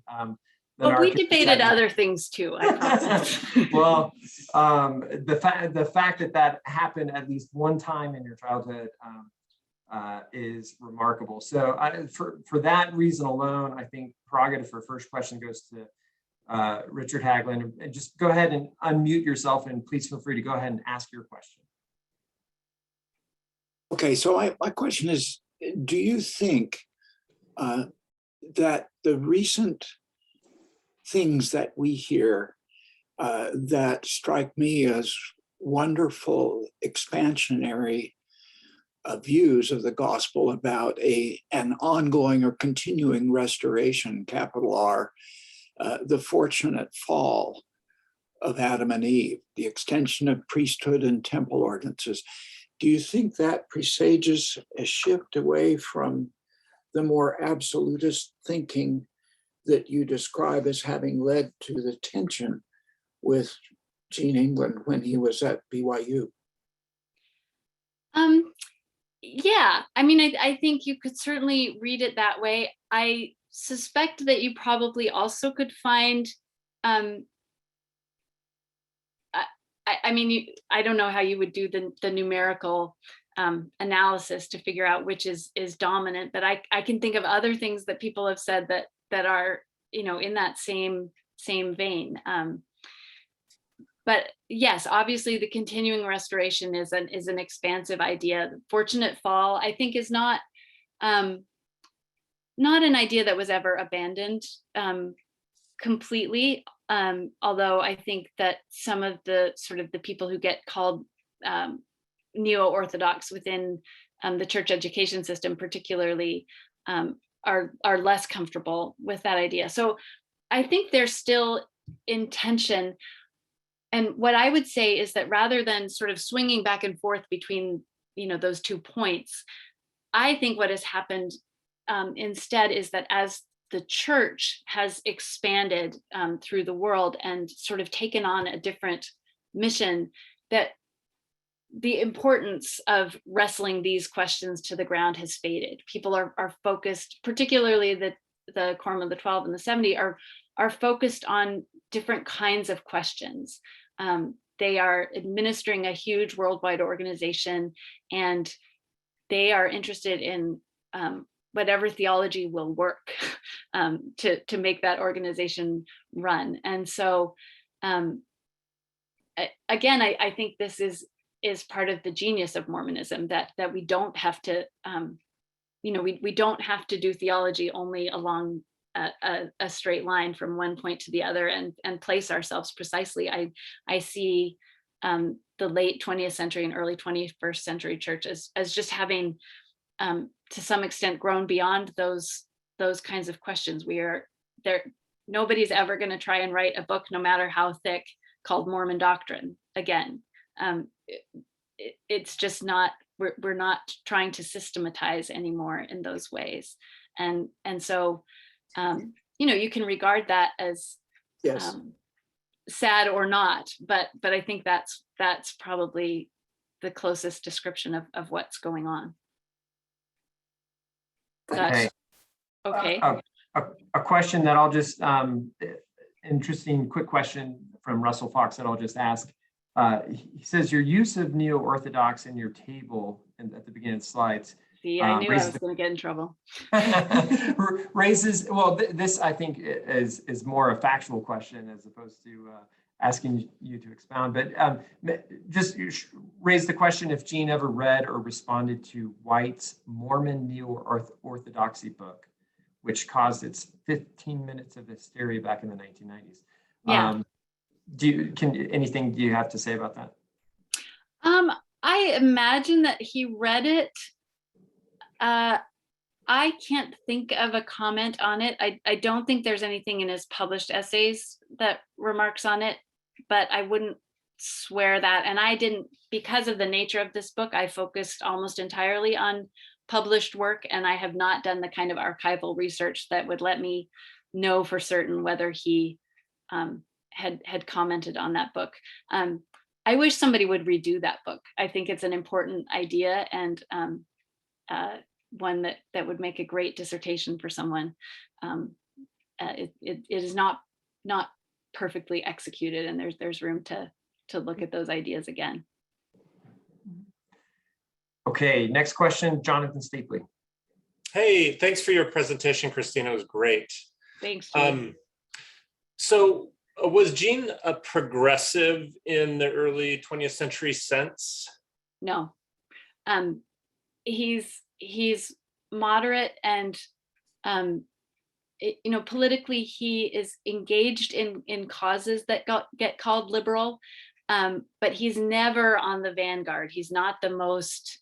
but we debated other things too, I promise. Well, the fact that happened at least one time in your childhood is remarkable. So for that reason alone, I think prerogative for first question goes to Richard Haglund. And just go ahead and unmute yourself, and please feel free to go ahead and ask your question. Okay, so my question is, do you think that the recent things that we hear that strike me as wonderful expansionary views of the gospel about an ongoing or continuing restoration, capital R, the fortunate fall of Adam and Eve, the extension of priesthood and temple ordinances, do you think that presages a shift away from the more absolutist thinking that you describe as having led to the tension with Gene England when he was at BYU? Yeah, I mean, I think you could certainly read it that way. I suspect that you probably also could find, I mean, I don't know how you would do the numerical analysis to figure out which is dominant, but I can think of other things that people have said that are, you know, in that same vein. But yes, obviously the continuing restoration is an expansive idea. The fortunate fall, I think, is not an idea that was ever abandoned completely. Although I think that some of the sort of the people who get called neo-Orthodox within the church education system particularly are less comfortable with that idea. So I think there's still in tension. And what I would say is that rather than sort of swinging back and forth between, you know, those 2 points, I think what has happened instead is that as the church has expanded through the world and sort of taken on a different mission, that the importance of wrestling these questions to the ground has faded. People are focused, particularly the Quorum of the 12 and the 70 are focused on different kinds of questions. They are administering a huge worldwide organization, and they are interested in whatever theology will work to make that organization run. And so, again, I think this is part of the genius of Mormonism, that we don't have to, you know, we don't have to do theology only along a straight line from one point to the other and place ourselves precisely. I see the late 20th century and early 21st century church as just having to some extent grown beyond those kinds of questions. We are there. Nobody's ever going to try and write a book, no matter how thick, called Mormon Doctrine again. It's just not, we're not trying to systematize anymore in those ways. And so, you know, you can regard that as Yes. Sad or not, but I think that's probably the closest description of what's going on. Okay. Okay. A question that I'll just, interesting quick question from Russell Fox that I'll just ask. He says your use of neo-Orthodox in your table and at the beginning of the slides, See, I knew I raises was going to get in trouble. raises, well, this I think is more a factual question as opposed to asking you to expound, but just raise the question if Jean ever read or responded to White's Mormon Neo-Orthodoxy book, which caused its 15 minutes of hysteria back in the 1990s. Yeah. Anything do you have to say about that? I imagine that he read it. I can't think of a comment on it. I don't think there's anything in his published essays that remarks on it, but I wouldn't swear that. And I didn't, because of the nature of this book, I focused almost entirely on published work, and I have not done the kind of archival research that would let me know for certain whether he had commented on that book. I wish somebody would redo that book. I think it's an important idea, and one that would make a great dissertation for someone. It is not perfectly executed, and there's room to look at those ideas again. Okay, next question, Jonathan Stapley. Hey, thanks for your presentation, Kristine. It was great. Thanks, Jean. So was Jean a progressive in the early 20th century sense? No, he's moderate, and politically he is engaged in causes that get called liberal, but he's never on the vanguard. He's not the most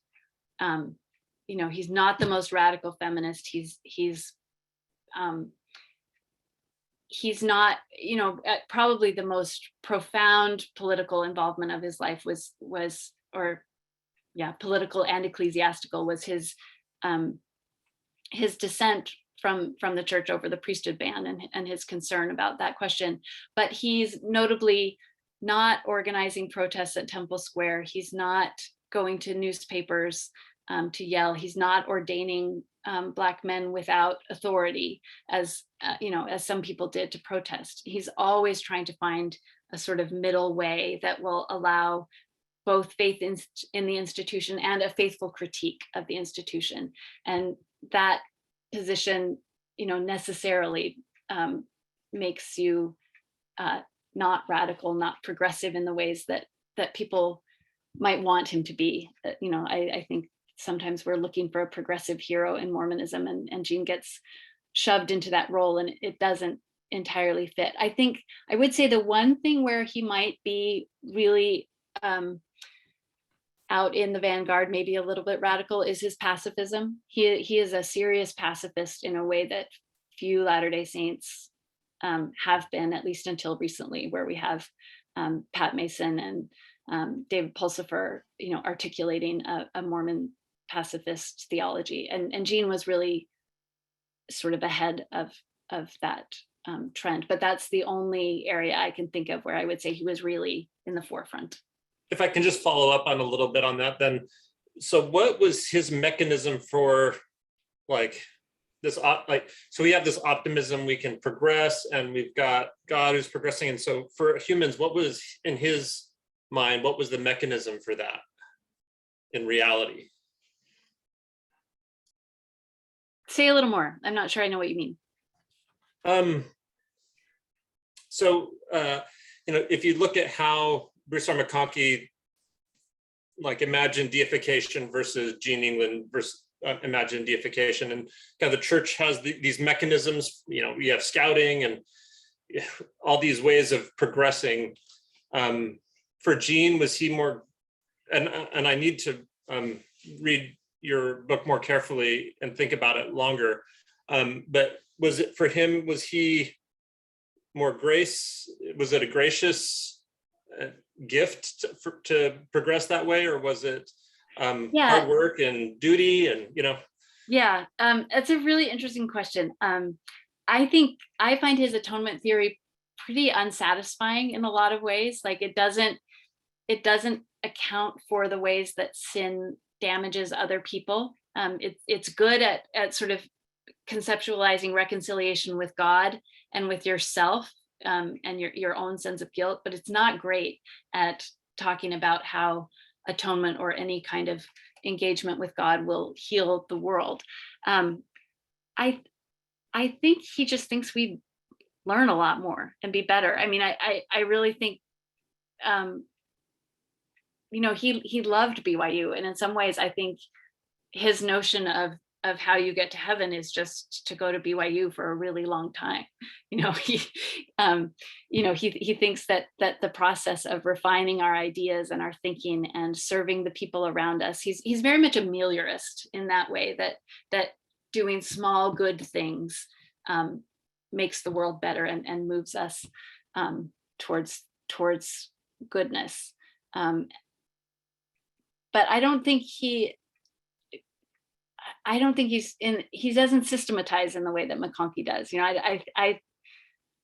he's not the most radical feminist. He's not, probably the most profound political involvement of his life was political and ecclesiastical, was his dissent from the church over the priesthood ban and his concern about that question. But he's notably not organizing protests at Temple Square. He's not going to newspapers to yell. He's not ordaining Black men without authority, as some people did to protest. He's always trying to find a sort of middle way that will allow both faith in the institution and a faithful critique of the institution. And that position, necessarily makes you not radical, not progressive in the ways that people might want him to be. I think sometimes we're looking for a progressive hero in Mormonism, and Jean gets shoved into that role, and it doesn't entirely fit. I think I would say the one thing where he might be really out in the vanguard, maybe a little bit radical, is his pacifism. He is a serious pacifist in a way that few Latter-day Saints have been, at least until recently, where we have Pat Mason and David Pulsifer, articulating a Mormon pacifist theology. And Jean was really sort of ahead of that trend, but that's the only area I can think of where I would say he was really in the forefront. If I can just follow up on a little bit on that then. So what was his mechanism for this, so we have this optimism, we can progress, and we've got God who's progressing. And so for humans, what was in his mind, what was the mechanism for that in reality? Say a little more. I'm not sure I know what you mean. If you look at how Bruce R. McConkie imagined deification versus Jean England versus imagined deification, and kind of the church has these mechanisms, we have scouting and all these ways of progressing. For Jean, was he more, and I need to read your book more carefully and think about it longer, but was it for him, was he more grace, was it a gracious gift to progress that way, or was it hard work and duty and Yeah, that's a really interesting question. I think I find his atonement theory pretty unsatisfying in a lot of ways. It doesn't account for the ways that sin damages other people. It's good at sort of conceptualizing reconciliation with God and with yourself, and your own sense of guilt, but it's not great at talking about how atonement or any kind of engagement with God will heal the world. I think he just thinks we learn a lot more and be better. I mean, I really think, he loved BYU, and in some ways, I think his notion of how you get to heaven is just to go to BYU for a really long time. He thinks that the process of refining our ideas and our thinking and serving the people around us, he's very much a meliorist in that way, that doing small good things makes the world better and moves us towards goodness. But I don't think he doesn't systematize in the way that McConkie does.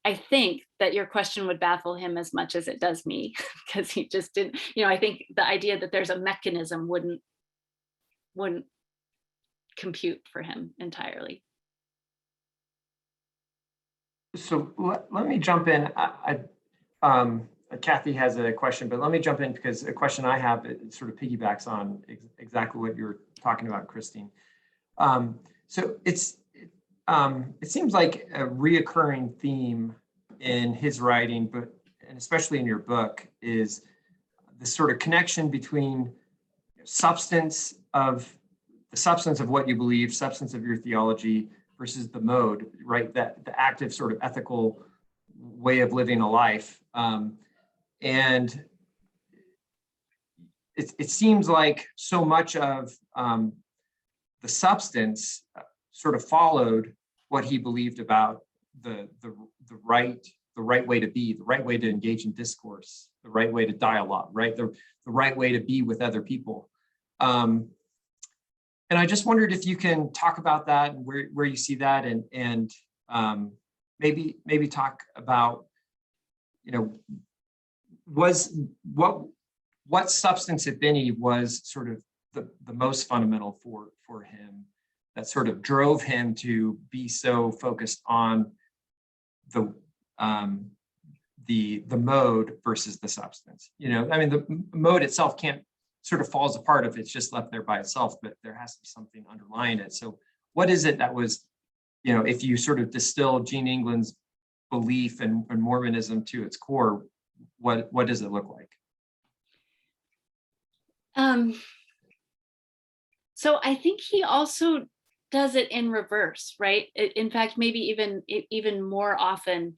I think that your question would baffle him as much as it does me, because he just didn't, I think the idea that there's a mechanism wouldn't compute for him entirely. So let me jump in. Kathy has a question, but let me jump in because a question I have, it sort of piggybacks on exactly what you're talking about, Kristine. So it seems like a reoccurring theme in his writing, and especially in your book, is the sort of connection between the substance of what you believe, substance of your theology, versus the mode, right? That the active sort of ethical way of living a life. And it seems like so much of the substance sort of followed what he believed about the right way to be, the right way to engage in discourse, the right way to dialogue, right? The right way to be with other people. And I just wondered if you can talk about that and where you see that, and maybe talk about, what substance, if any, was sort of the most fundamental for him, that sort of drove him to be so focused on the mode versus the substance. The mode itself can't sort of falls apart if it's just left there by itself, but there has to be something underlying it. So what is it that was, if you sort of distill Gene England's belief in Mormonism to its core, what does it look like? So I think he also does it in reverse, right? In fact, maybe even more often,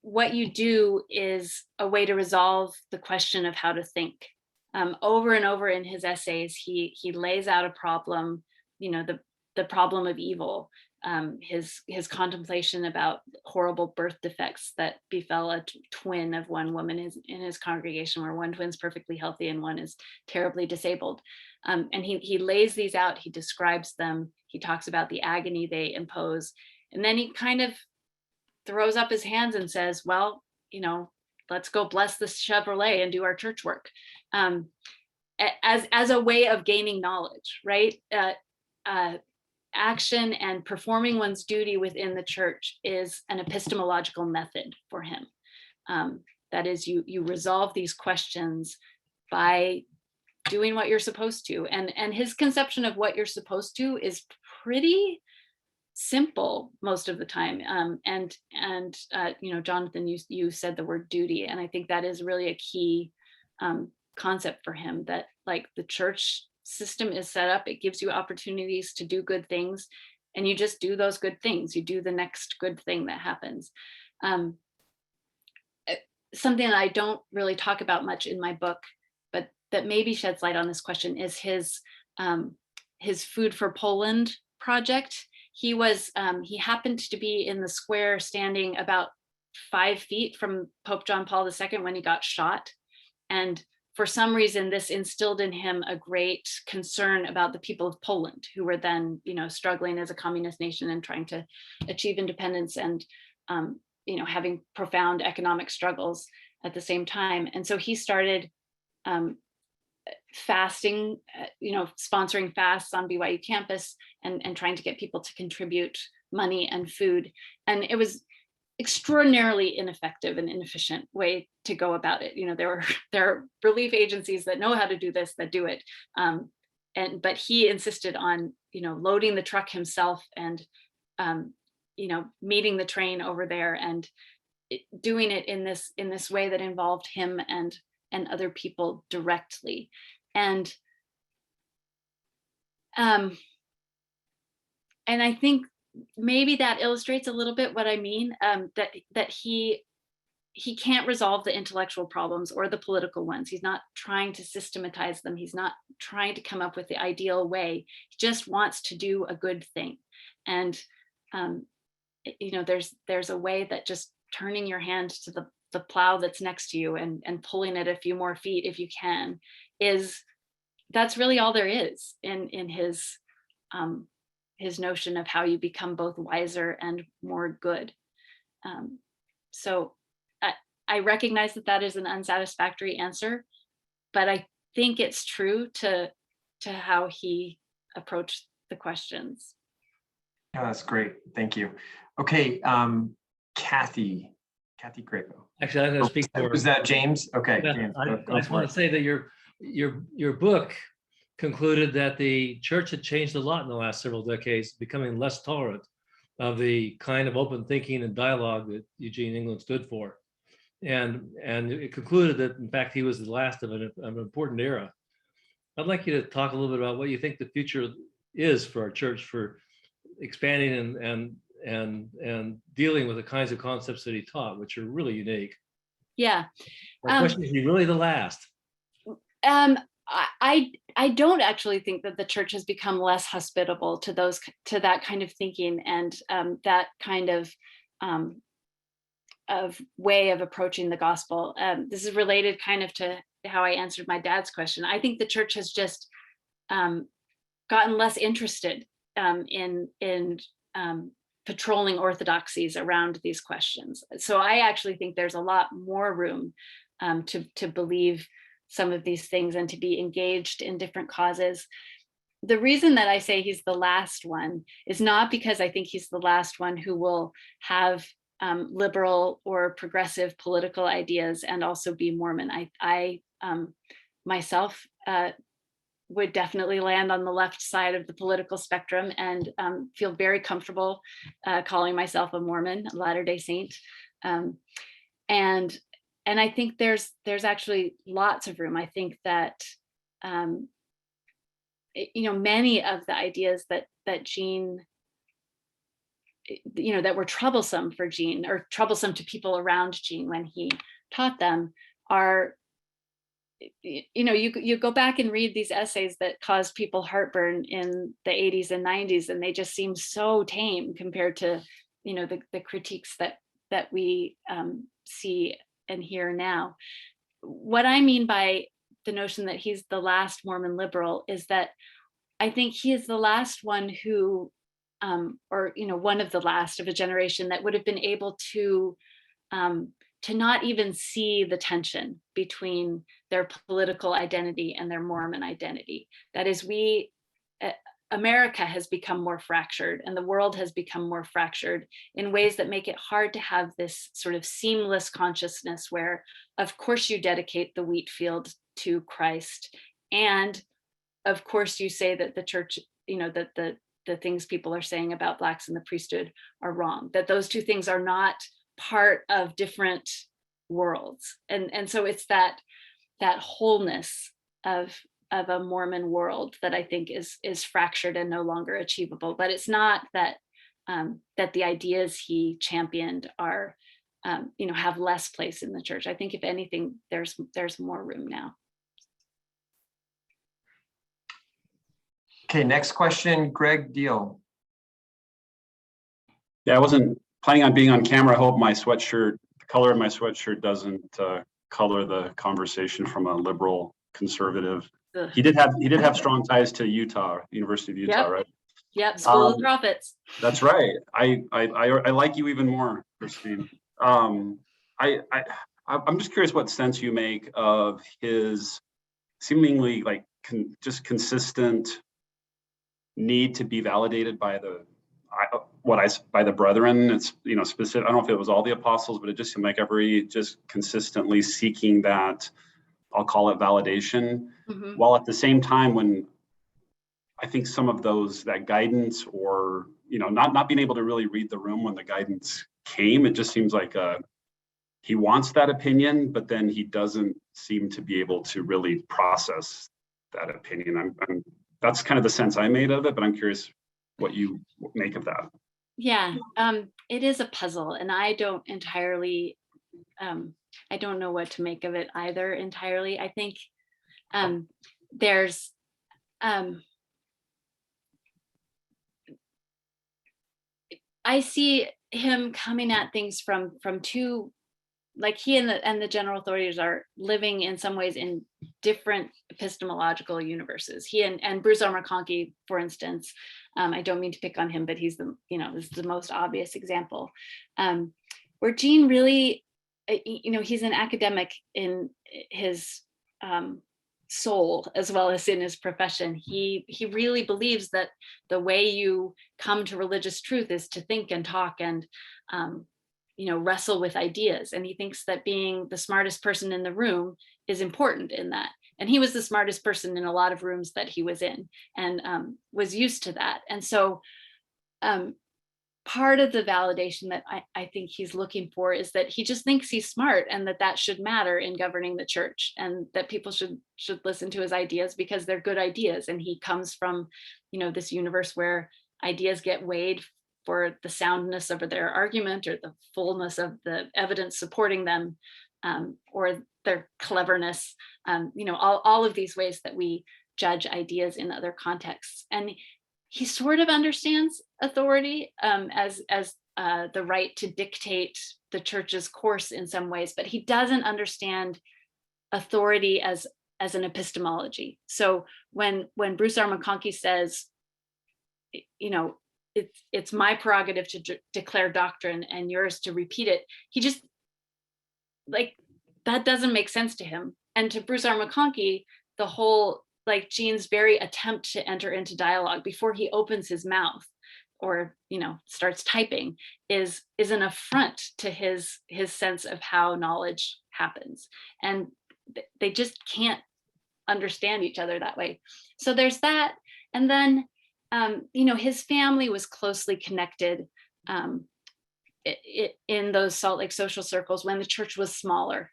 what you do is a way to resolve the question of how to think. Over and over in his essays, he lays out a problem, the problem of evil, his contemplation about horrible birth defects that befell a twin of one woman in his congregation, where one twin's perfectly healthy and one is terribly disabled. And he lays these out, he describes them, he talks about the agony they impose, and then he kind of throws up his hands and says, well, let's go bless this Chevrolet and do our church work, as a way of gaining knowledge, right? Action and performing one's duty within the church is an epistemological method for him. That is, you resolve these questions by doing what you're supposed to. And his conception of what you're supposed to is pretty simple most of the time. Jonathan, you said the word duty, and I think that is really a key concept for him, that like the church system is set up, it gives you opportunities to do good things, and you just do those good things. You do the next good thing that happens. Something that I don't really talk about much in my book, but that maybe sheds light on this question, is his Food for Poland project. He happened to be in the square standing about 5 feet from Pope John Paul II when he got shot. And for some reason, this instilled in him a great concern about the people of Poland, who were then, struggling as a communist nation and trying to achieve independence, and, having profound economic struggles at the same time. And so he started fasting, sponsoring fasts on BYU campus, and trying to get people to contribute money and food. And it was extraordinarily ineffective and inefficient way to go about it. You know, there are relief agencies that know how to do this, that do it. But he insisted on, you know, loading the truck himself and, you know, meeting the train over there and doing it in this way that involved him and other people directly. And I think maybe that illustrates a little bit what I mean, that he can't resolve the intellectual problems or the political ones. He's not trying to systematize them. He's not trying to come up with the ideal way. He just wants to do a good thing. And, you know, there's a way that just turning your hand to the plow that's next to you and pulling it a few more feet if you can, that's really all there is in his notion of how you become both wiser and more good. So I recognize that is an unsatisfactory answer, but I think it's true to how he approached the questions. Yeah, that's great. Thank you. Okay, Kathy Greco. Actually, I'm going to speak for. Was that James? Okay, Yeah, James, I go just for want it. to say that your book concluded that the church had changed a lot in the last several decades, becoming less tolerant of the kind of open thinking and dialogue that Eugene England stood for. And it concluded that, in fact, he was the last of an important era. I'd like you to talk a little bit about what you think the future is for our church for expanding and dealing with the kinds of concepts that he taught, which are really unique. Yeah. My question is, he really the last? I don't actually think that the church has become less hospitable to that kind of thinking and that kind of way of approaching the gospel. This is related kind of to how I answered my dad's question. I think the church has just gotten less interested in patrolling orthodoxies around these questions. So I actually think there's a lot more room to believe some of these things and to be engaged in different causes. The reason that I say he's the last one is not because I think he's the last one who will have liberal or progressive political ideas and also be Mormon. I myself would definitely land on the left side of the political spectrum and feel very comfortable calling myself a Mormon, a Latter-day Saint. And I think there's actually lots of room. I think that you know, many of the ideas that Gene, you know, that were troublesome for Gene or troublesome to people around Gene when he taught them are, you know, you go back and read these essays that caused people heartburn in the 80s and 90s, and they just seem so tame compared to, you know, the critiques that we see and hear now. What I mean by the notion that he's the last Mormon liberal is that I think he is the last one who, or, you know, one of the last of a generation that would have been able to not even see the tension between their political identity and their Mormon identity. That is, America has become more fractured and the world has become more fractured in ways that make it hard to have this sort of seamless consciousness where, of course, you dedicate the wheat field to Christ. And of course, you say that the church, you know, that the things people are saying about Blacks in the priesthood are wrong, that those two things are not part of different worlds. And so it's that wholeness of a Mormon world that I think is fractured and no longer achievable. But it's not that that the ideas he championed are, you know, have less place in the church. I think if anything, there's more room now. Okay, next question, Greg Deal. Yeah, I wasn't planning on being on camera. I hope my sweatshirt, the color of my sweatshirt doesn't color the conversation from a liberal conservative. Ugh. He did have strong ties to Utah, University of Utah, Yep. right? Yep, School of the Prophets. That's right. I like you even more, Kristine. I'm just curious what sense you make of his seemingly like just consistent need to be validated by the by the brethren, it's, specific, I don't know if it was all the apostles, but it just seemed like just consistently seeking that, I'll call it validation, Mhm. while at the same time, when I think some of that guidance, or, not being able to really read the room when the guidance came, it just seems like he wants that opinion, but then he doesn't seem to be able to really process that opinion. That's kind of the sense I made of it, but I'm curious what you make of that. Yeah, it is a puzzle, and I don't entirely, I don't know what to make of it either entirely. I think there's, I see him coming at things from two, like he and the general authorities are living in some ways in different epistemological universes. He and Bruce R. McConkie, for instance, I don't mean to pick on him, but he's this is the most obvious example, where Gene really, he's an academic in his soul as well as in his profession. He really believes that the way you come to religious truth is to think and talk and wrestle with ideas. And he thinks that being the smartest person in the room is important in that. And he was the smartest person in a lot of rooms that he was in, and was used to that. And so part of the validation that I think he's looking for is that he just thinks he's smart, and that should matter in governing the church, and that people should listen to his ideas because they're good ideas. And he comes from, this universe where ideas get weighed for the soundness of their argument or the fullness of the evidence supporting them, or their cleverness, all of these ways that we judge ideas in other contexts. And he sort of understands authority as the right to dictate the church's course in some ways, but he doesn't understand authority as an epistemology. So when Bruce R. McConkie says, it's my prerogative to declare doctrine and yours to repeat it, he just, that doesn't make sense to him. And to Bruce R. McConkie, the whole, Gene's very attempt to enter into dialogue before he opens his mouth or starts typing is an affront to his sense of how knowledge happens. And they just can't understand each other that way. So there's that. And then his family was closely connected in those Salt Lake social circles when the church was smaller.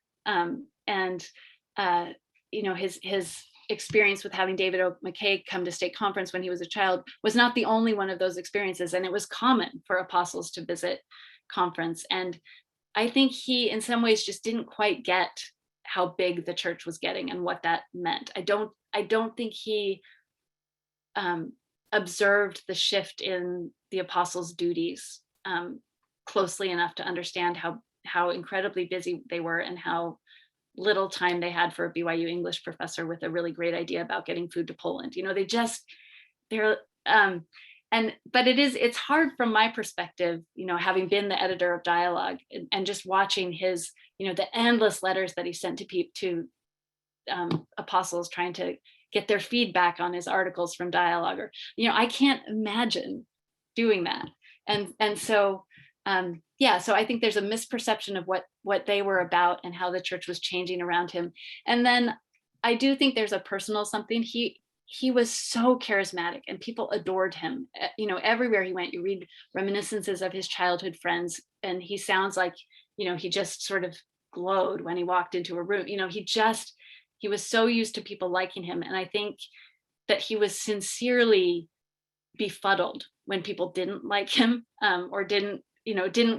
His experience with having David O. McKay come to state conference when he was a child was not the only one of those experiences. And it was common for apostles to visit conference. And I think he, in some ways, just didn't quite get how big the church was getting and what that meant. I don't think he observed the shift in the apostles' duties closely enough to understand how incredibly busy they were and how little time they had for a BYU English professor with a really great idea about getting food to Poland. But it's hard from my perspective, having been the editor of Dialogue and just watching his, the endless letters that he sent to apostles trying to get their feedback on his articles from Dialogue, or, I can't imagine doing that. And so, so I think there's a misperception of what they were about and how the church was changing around him. And then I do think there's a personal something. He was so charismatic and people adored him. Everywhere he went, you read reminiscences of his childhood friends, and he sounds like, he just sort of glowed when he walked into a room. He was so used to people liking him. And I think that he was sincerely befuddled when people didn't like him, or didn't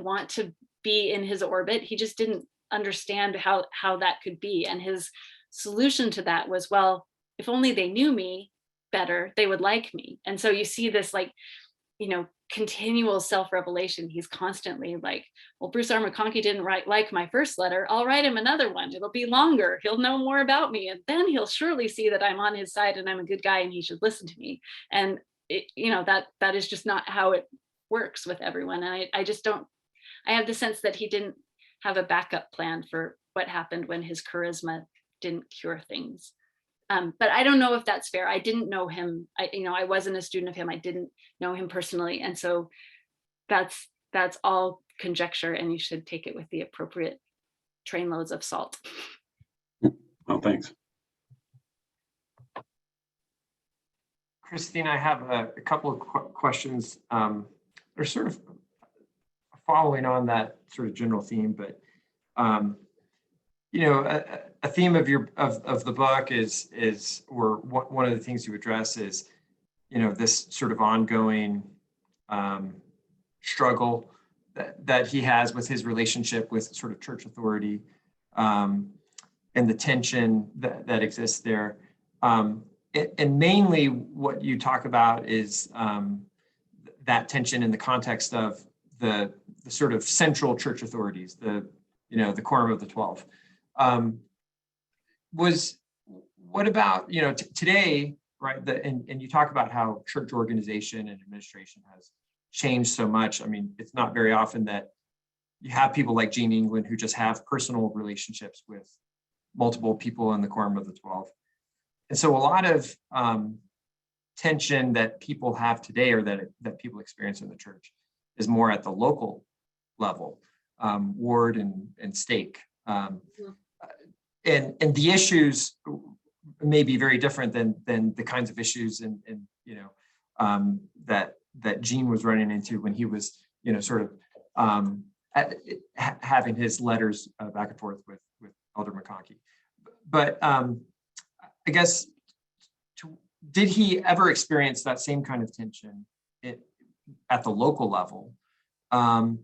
want to be in his orbit. He just didn't understand how that could be. And his solution to that was, well, if only they knew me better, they would like me. And so you see this continual self-revelation. He's constantly like, well, Bruce R. McConkie didn't like my first letter. I'll write him another one. It'll be longer. He'll know more about me. And then he'll surely see that I'm on his side and I'm a good guy and he should listen to me. And that is just not how it works with everyone. And I have the sense that he didn't have a backup plan for what happened when his charisma didn't cure things. But I don't know if that's fair. I didn't know him. I wasn't a student of him. I didn't know him personally. And so that's all conjecture, and you should take it with the appropriate trainloads of salt. Oh, thanks. Kristine, I have a couple of questions. They're sort of following on that sort of general theme, but a theme of the book is or one of the things you address is this sort of ongoing struggle that he has with his relationship with sort of church authority, and the tension that exists there. And mainly what you talk about is that tension in the context of the sort of central church authorities, the quorum of the 12. What about today, right? And you talk about how church organization and administration has changed so much. I mean, it's not very often that you have people like Gene England who just have personal relationships with multiple people in the quorum of the 12. And so a lot of tension that people have today, or that people experience in the church, is more at the local level, ward and stake. And the issues may be very different than the kinds of issues that Gene was running into when he was sort of having his letters back and forth with Elder McConkie. But I guess, did he ever experience that same kind of tension at the local level? And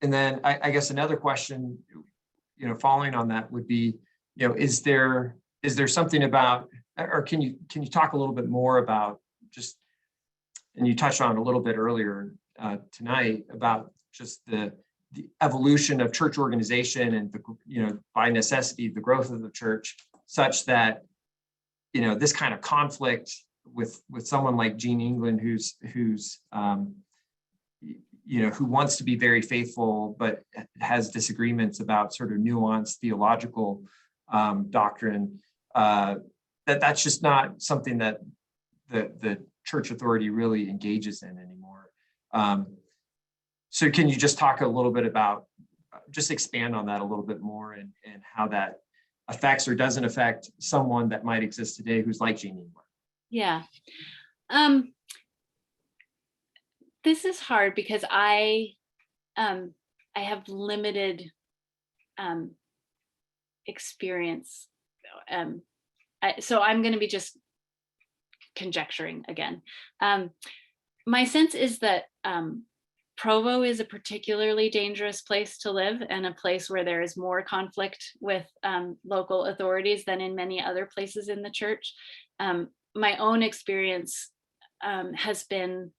then I guess another question, following on that would be, is there something about, or can you talk a little bit more about just, and you touched on a little bit earlier tonight, about just the evolution of church organization and by necessity, the growth of the church, such that this kind of conflict with someone like Gene England, who wants to be very faithful, but has disagreements about sort of nuanced theological doctrine, that's just not something that the church authority really engages in anymore. So can you just talk a little bit about, just expand on that a little bit more, and how that affects or doesn't affect someone that might exist today who's like Gene England? Yeah. This is hard because I have limited experience. So I'm going to be just conjecturing again. My sense is that Provo is a particularly dangerous place to live, and a place where there is more conflict with local authorities than in many other places in the church. My own experience has been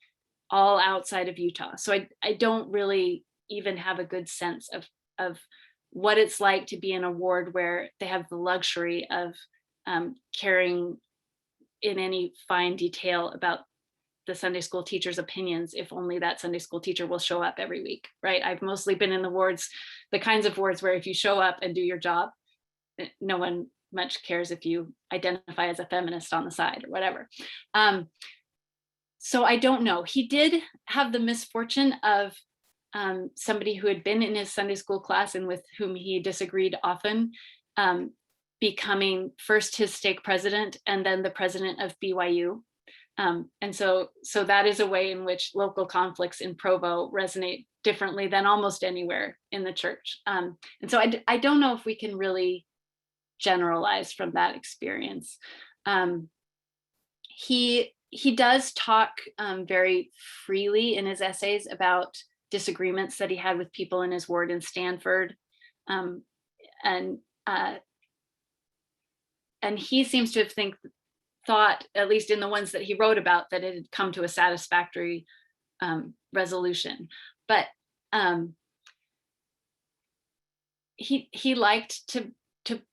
all outside of Utah. So I don't really even have a good sense of what it's like to be in a ward where they have the luxury of caring in any fine detail about the Sunday school teacher's opinions, if only that Sunday school teacher will show up every week, right? I've mostly been in the wards, the kinds of wards where if you show up and do your job, no one much cares if you identify as a feminist on the side or whatever. So I don't know. He did have the misfortune of somebody who had been in his Sunday school class and with whom he disagreed often, becoming first his stake president and then the president of BYU. And so that is a way in which local conflicts in Provo resonate differently than almost anywhere in the church. And so I don't know if we can really generalize from that experience. He does talk very freely in his essays about disagreements that he had with people in his ward in Stanford. And he seems to have thought, at least in the ones that he wrote about, that it had come to a satisfactory resolution. But he liked to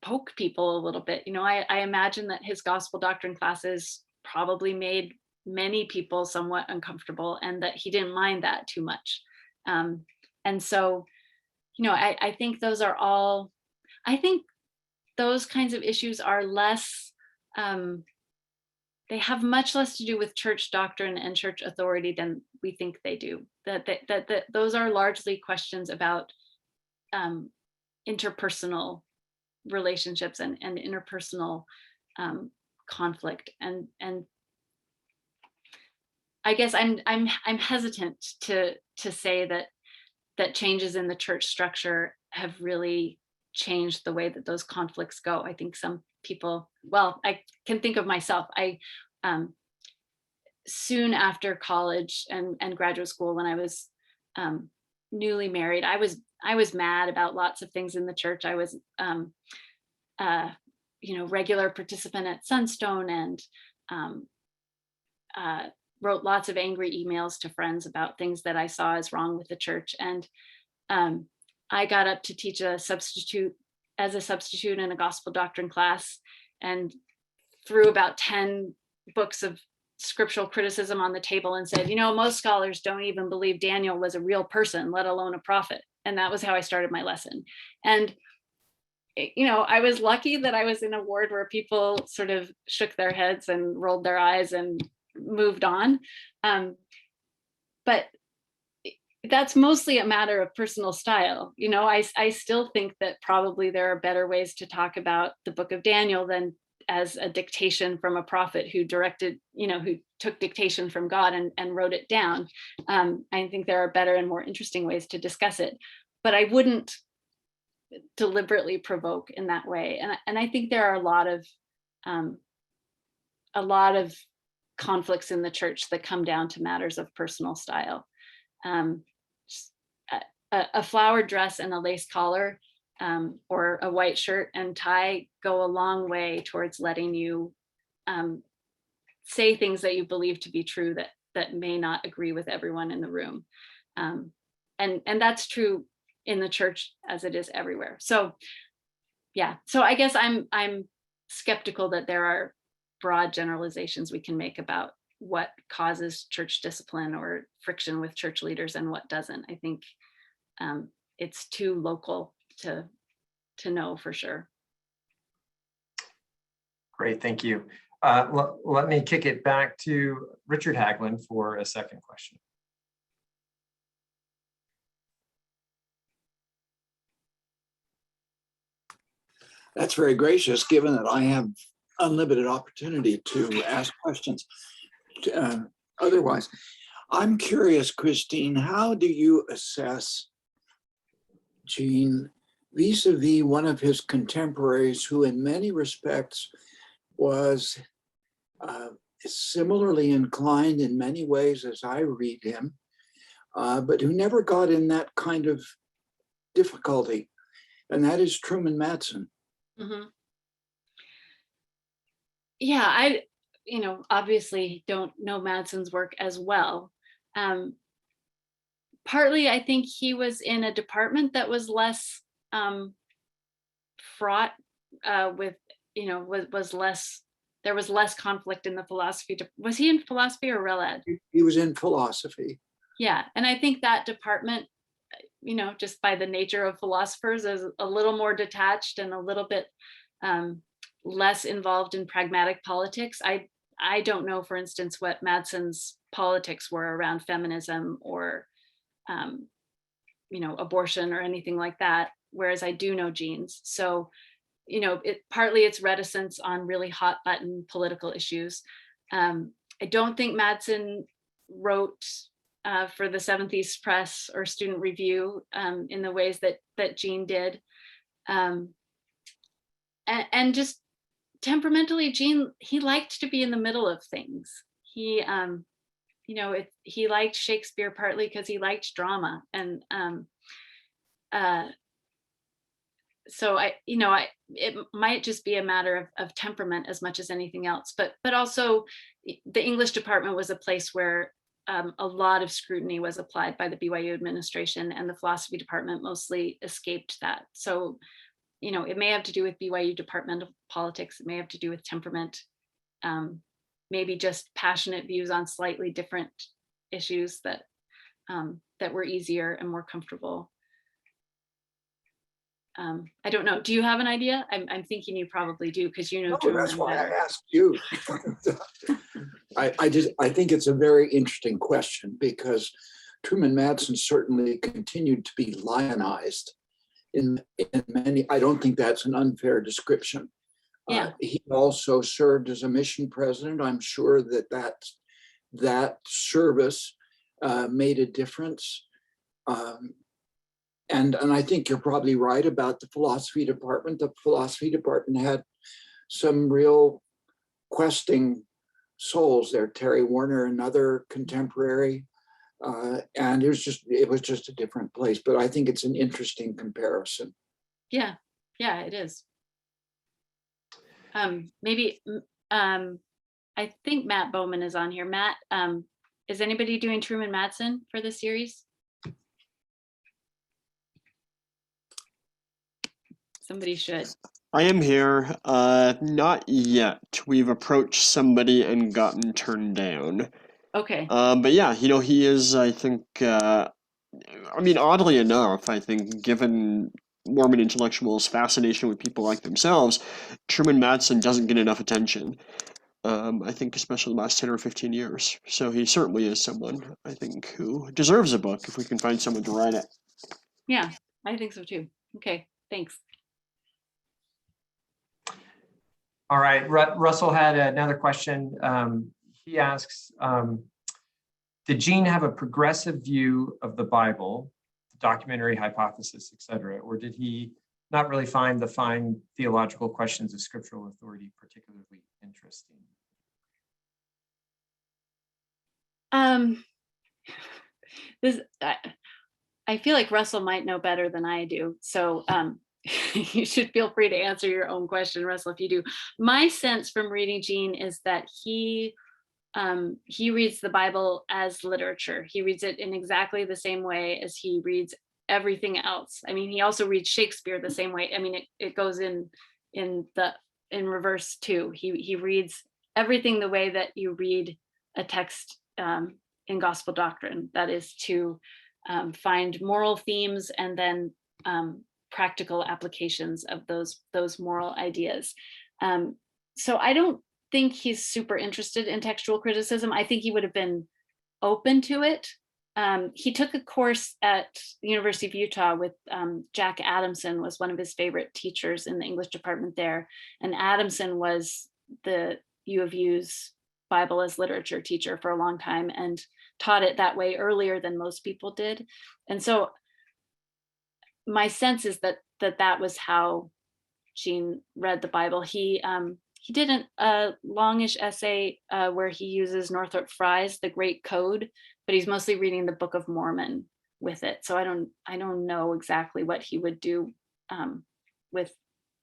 poke people a little bit. I imagine that his gospel doctrine classes probably made many people somewhat uncomfortable, and that he didn't mind that too much. And so, I think those kinds of issues are less they have much less to do with church doctrine and church authority than we think they do. That those are largely questions about interpersonal relationships and interpersonal conflict. And I guess I'm hesitant to say that changes in the church structure have really changed the way that those conflicts go. I think some people, well, I can think of myself. I soon after college and graduate school, when I was newly married, I was mad about lots of things in the church. I was regular participant at Sunstone, and wrote lots of angry emails to friends about things that I saw as wrong with the church. And I got up to teach as a substitute in a gospel doctrine class, and threw about 10 books of scriptural criticism on the table and said, most scholars don't even believe Daniel was a real person, let alone a prophet. And that was how I started my lesson. And I was lucky that I was in a ward where people sort of shook their heads and rolled their eyes and moved on. But that's mostly a matter of personal style. I still think that probably there are better ways to talk about the book of Daniel than as a dictation from a prophet who who took dictation from God and wrote it down. I think there are better and more interesting ways to discuss it, but I wouldn't deliberately provoke in that way. And I think there are a lot of conflicts in the church that come down to matters of personal style. A flowered dress and a lace collar, or a white shirt and tie go a long way towards letting you say things that you believe to be true that may not agree with everyone in the room. And that's true in the church as it is everywhere. So yeah, so I guess I'm skeptical that there are broad generalizations we can make about what causes church discipline or friction with church leaders and what doesn't. I think it's too local to know for sure. Great, thank you. Let me kick it back to Richard Haglund for a second question. That's very gracious, given that I have unlimited opportunity to ask questions. Otherwise, I'm curious, Kristine, how do you assess Gene vis-a-vis one of his contemporaries who in many respects was similarly inclined in many ways as I read him, but who never got in that kind of difficulty, and that is Truman Madsen. Mm-hmm. Yeah, I obviously don't know Madsen's work as well. Partly, I think he was in a department that was less fraught with, there was less conflict in the philosophy. Was he in philosophy or rel ed? He was in philosophy. Yeah, and I think that department, just by the nature of philosophers, is a little more detached and a little bit less involved in pragmatic politics. I don't know, for instance, what Madsen's politics were around feminism or abortion or anything like that, whereas I do know Gene's. So partly it's reticence on really hot button political issues. I don't think Madsen wrote for the Seventh East Press or Student Review in the ways that Gene did. And just temperamentally, Gene, he liked to be in the middle of things. He liked Shakespeare partly because he liked drama. And so it might just be a matter of temperament as much as anything else. But also the English department was a place where a lot of scrutiny was applied by the BYU administration, and the philosophy department mostly escaped that. So, it may have to do with BYU departmental politics. It may have to do with temperament, maybe just passionate views on slightly different issues that were easier and more comfortable. I don't know. Do you have an idea? I'm thinking you probably do because you know No, Truman that's why I better. asked you. I think it's a very interesting question because Truman Madsen certainly continued to be lionized in many. I don't think that's an unfair description. Yeah. He also served as a mission president. I'm sure that service made a difference. And I think you're probably right about the philosophy department. The philosophy department had some real questing souls there. Terry Warner, another contemporary, and it was just a different place. But I think it's an interesting comparison. Yeah, it is. Maybe I think Matt Bowman is on here. Matt, is anybody doing Truman Madsen for this series? Somebody should. I am here. Not yet. We've approached somebody and gotten turned down. Okay. But yeah, he is, I think, oddly enough, I think, given Mormon intellectuals' fascination with people like themselves, Truman Madsen doesn't get enough attention. I think especially the last 10 or 15 years. So he certainly is someone, I think, who deserves a book if we can find someone to write it. Yeah, I think so too. Okay, thanks. All right, Russell had another question. He asks, did Gene have a progressive view of the Bible, the documentary hypothesis, etc., or did he not really find the fine theological questions of scriptural authority particularly interesting? I feel like Russell might know better than I do, so you should feel free to answer your own question, Russell, if you do. My sense from reading Gene is that he reads the Bible as literature. He reads it in exactly the same way as he reads everything else. I mean, he also reads Shakespeare the same way. I mean, it goes in reverse too. He reads everything the way that you read a text in gospel doctrine. That is to find moral themes and then practical applications of those moral ideas. So I don't think he's super interested in textual criticism. I think he would have been open to it. He took a course at the University of Utah with Jack Adamson, was one of his favorite teachers in the English department there. And Adamson was the U of U's Bible as literature teacher for a long time and taught it that way earlier than most people did. And so my sense is that was how Gene read the Bible. He did a longish essay where he uses Northrop Frye's The Great Code, but he's mostly reading the Book of Mormon with it. So I don't know exactly what he would do with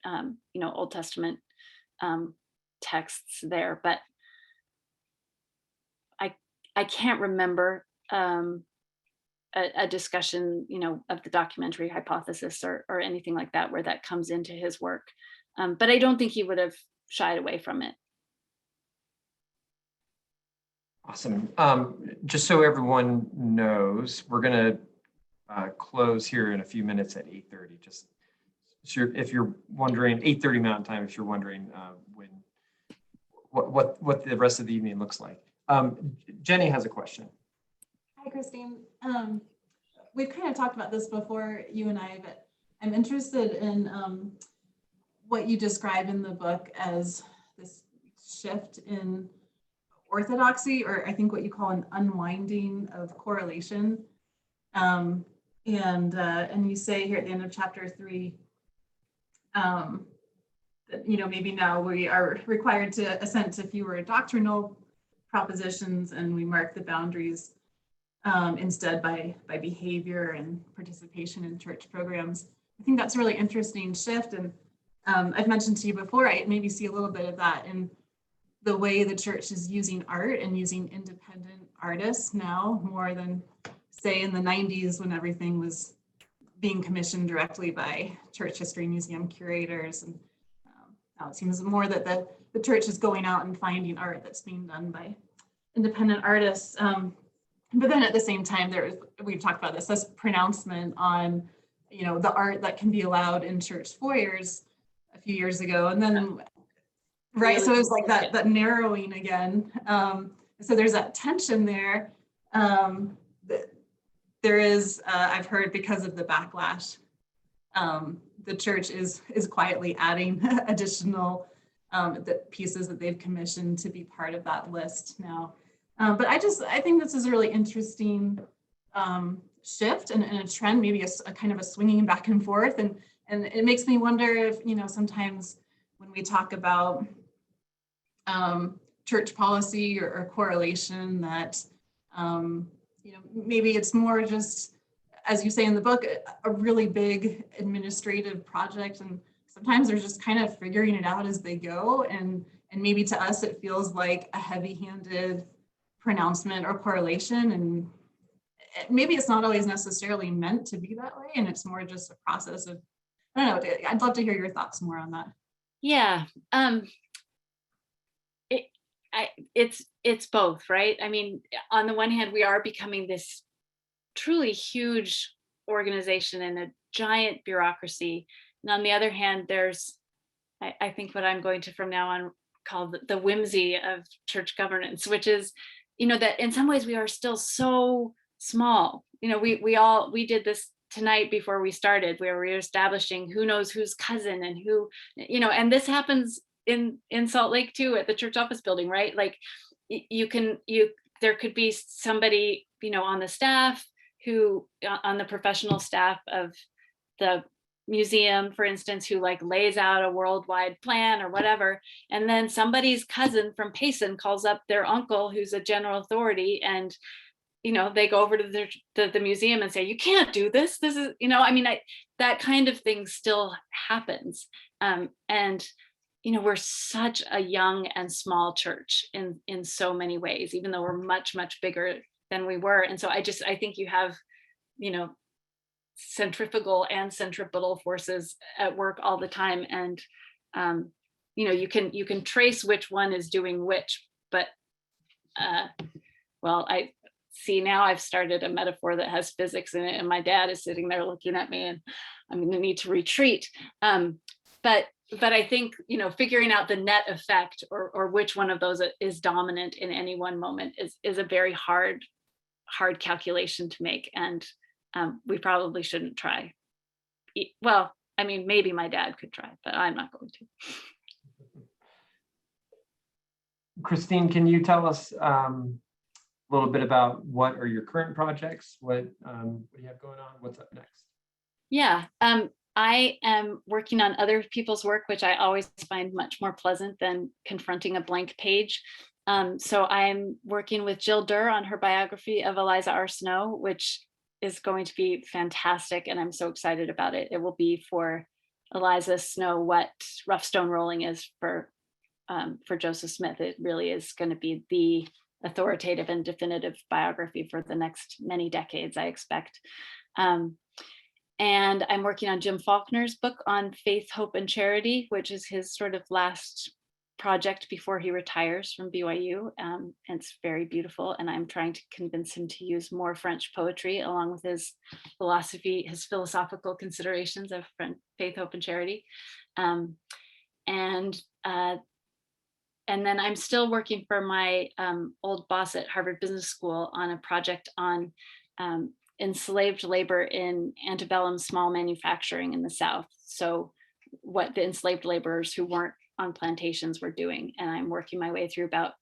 Old Testament texts there, but I can't remember a discussion, of the documentary hypothesis or anything like that where that comes into his work. But I don't think he would have shied away from it. Awesome. Just so everyone knows, we're going to close here in a few minutes at 8:30. Just if you're wondering, 8:30 Mountain Time, if you're wondering what the rest of the evening looks like. Jenny has a question. Hi, Kristine. We've kind of talked about this before, you and I, but I'm interested in what you describe in the book as this shift in orthodoxy, or I think what you call an unwinding of correlation. And you say here at the end of chapter 3, that maybe now we are required to assent to fewer doctrinal propositions, and we mark the boundaries instead by behavior and participation in church programs. I think that's a really interesting shift, and I've mentioned to you before, I maybe see a little bit of that in the way the church is using art and using independent artists now more than, say, in the 90s when everything was being commissioned directly by church history museum curators. And now it seems more that the church is going out and finding art that's being done by independent artists. But then at the same time, we've talked about this pronouncement on the art that can be allowed in church foyers a few years ago. And then, right, so it was like that narrowing again. So there's that tension there. There is, I've heard, because of the backlash, the church is quietly adding additional the pieces that they've commissioned to be part of that list now. But I think this is a really interesting shift and a trend, maybe a kind of a swinging back and forth. And it makes me wonder if, sometimes when we talk about church policy or correlation, that, maybe it's more just, as you say in the book, a really big administrative project. And sometimes they're just kind of figuring it out as they go. And maybe to us, it feels like a heavy-handed pronouncement or correlation. And maybe it's not always necessarily meant to be that way. And it's more just a process of, I don't know, I'd love to hear your thoughts more on that. Yeah. It's both, right? I mean, on the one hand, we are becoming this truly huge organization and a giant bureaucracy. And on the other hand, there's, I think what I'm going to from now on call the whimsy of church governance, which is, that in some ways we are still so small. We did this tonight before we started, where we were establishing who knows whose cousin and who, and this happens in Salt Lake too, at the church office building, right? Like there could be somebody, on the staff who, on the professional staff of the museum, for instance, who like lays out a worldwide plan or whatever. And then somebody's cousin from Payson calls up their uncle, who's a general authority, and they go over to the museum and say, you can't do this. This is, that kind of thing still happens. And we're such a young and small church in so many ways, even though we're much, much bigger than we were. And so I think you have, centrifugal and centripetal forces at work all the time. And, you can trace which one is doing which, but, well, I see now I've started a metaphor that has physics in it, and my dad is sitting there looking at me, and I'm going to need to retreat. But I think, figuring out the net effect or which one of those is dominant in any one moment is a very hard calculation to make. And we probably shouldn't try. Well, I mean, maybe my dad could try, but I'm not going to. Kristine, can you tell us a little bit about what are your current projects? What do you have going on? What's up next? Yeah, I am working on other people's work, which I always find much more pleasant than confronting a blank page. So I'm working with Jill Durr on her biography of Eliza R. Snow, which is going to be fantastic, and I'm so excited about it. It will be for Eliza Snow what Rough Stone Rolling is for Joseph Smith. It really is going to be the authoritative and definitive biography for the next many decades, I expect. And I'm working on Jim Faulkner's book on faith, hope, and charity, which is his sort of last project before he retires from BYU. And it's very beautiful. And I'm trying to convince him to use more French poetry along with his philosophical considerations of faith, hope, and charity. And then I'm still working for my old boss at Harvard Business School on a project on enslaved labor in antebellum small manufacturing in the South. So what the enslaved laborers who weren't on plantations were doing. And I'm working my way through about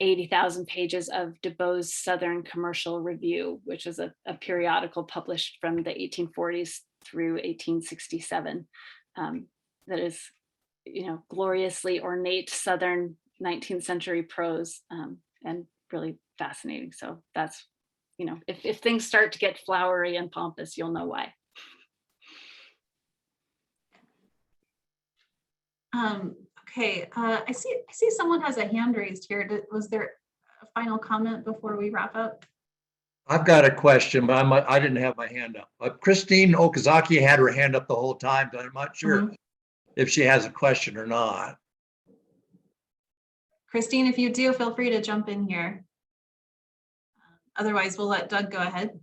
80,000 pages of DeBoe's Southern Commercial Review, which is a periodical published from the 1840s through 1867. That is, gloriously ornate Southern 19th century prose, and really fascinating. So that's, if things start to get flowery and pompous, you'll know why. Okay, I see someone has a hand raised here. Was there a final comment before we wrap up? I've got a question, but I didn't have my hand up. But Kristine Okazaki had her hand up the whole time, but I'm not sure if she has a question or not. Kristine, if you do, feel free to jump in here. Otherwise, we'll let Doug go ahead.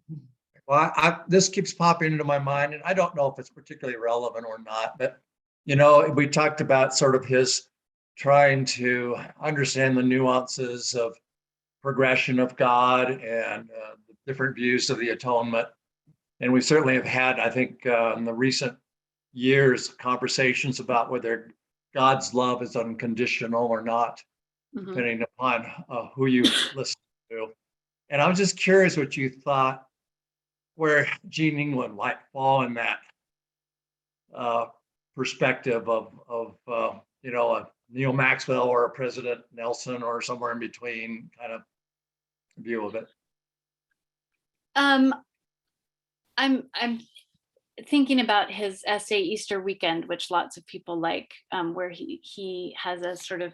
Well, this keeps popping into my mind, and I don't know if it's particularly relevant or not, but you know, we talked about sort of his trying to understand the nuances of progression of God and the different views of the atonement. And we certainly have had, I think, in the recent years, conversations about whether God's love is unconditional or not, depending upon who you listen to. And I was just curious what you thought, where Gene England might fall in that perspective of you know, a Neil Maxwell or a President Nelson or somewhere in between kind of view of it. I'm thinking about his essay Easter Weekend, which lots of people like, where he has a sort of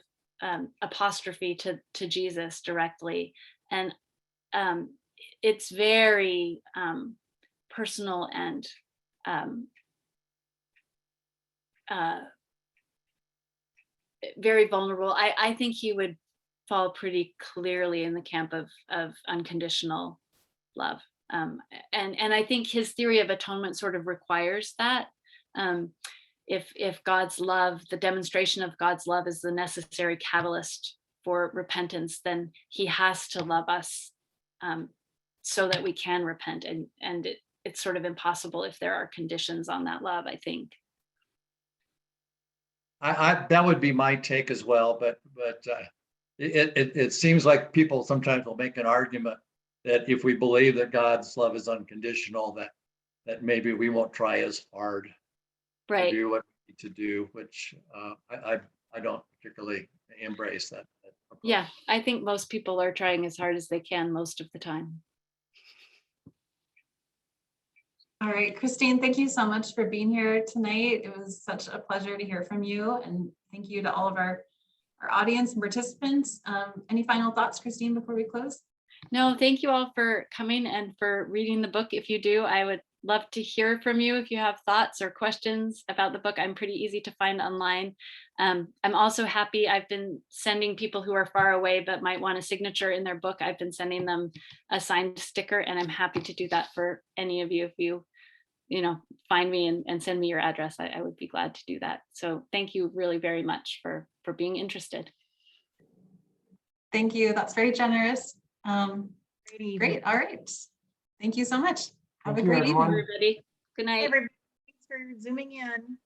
apostrophe to Jesus directly, and it's very personal and very vulnerable. I think he would fall pretty clearly in the camp of unconditional love. And I think his theory of atonement sort of requires that. If God's love, the demonstration of God's love is the necessary catalyst for repentance, then he has to love us so that we can repent. And it's sort of impossible if there are conditions on that love, I think. That would be my take as well, but it seems like people sometimes will make an argument that if we believe that God's love is unconditional, that maybe we won't try as hard to do what we need to do, which I don't particularly embrace that approach. Yeah, I think most people are trying as hard as they can most of the time. All right, Kristine, thank you so much for being here tonight. It was such a pleasure to hear from you, and thank you to all of our audience and participants. Any final thoughts, Kristine, before we close? No, thank you all for coming and for reading the book. If you do, I would love to hear from you if you have thoughts or questions about the book. I'm pretty easy to find online. I'm also happy. I've been sending people who are far away but might want a signature in their book. I've been sending them a signed sticker, and I'm happy to do that for any of you. If you know, find me and send me your address, I would be glad to do that. So thank you really very much for being interested. Thank you. That's very generous. Great. Great. All right. Thank you so much. Have Thank a you, great everyone. evening. Everybody, good night. Everybody, thanks for zooming in.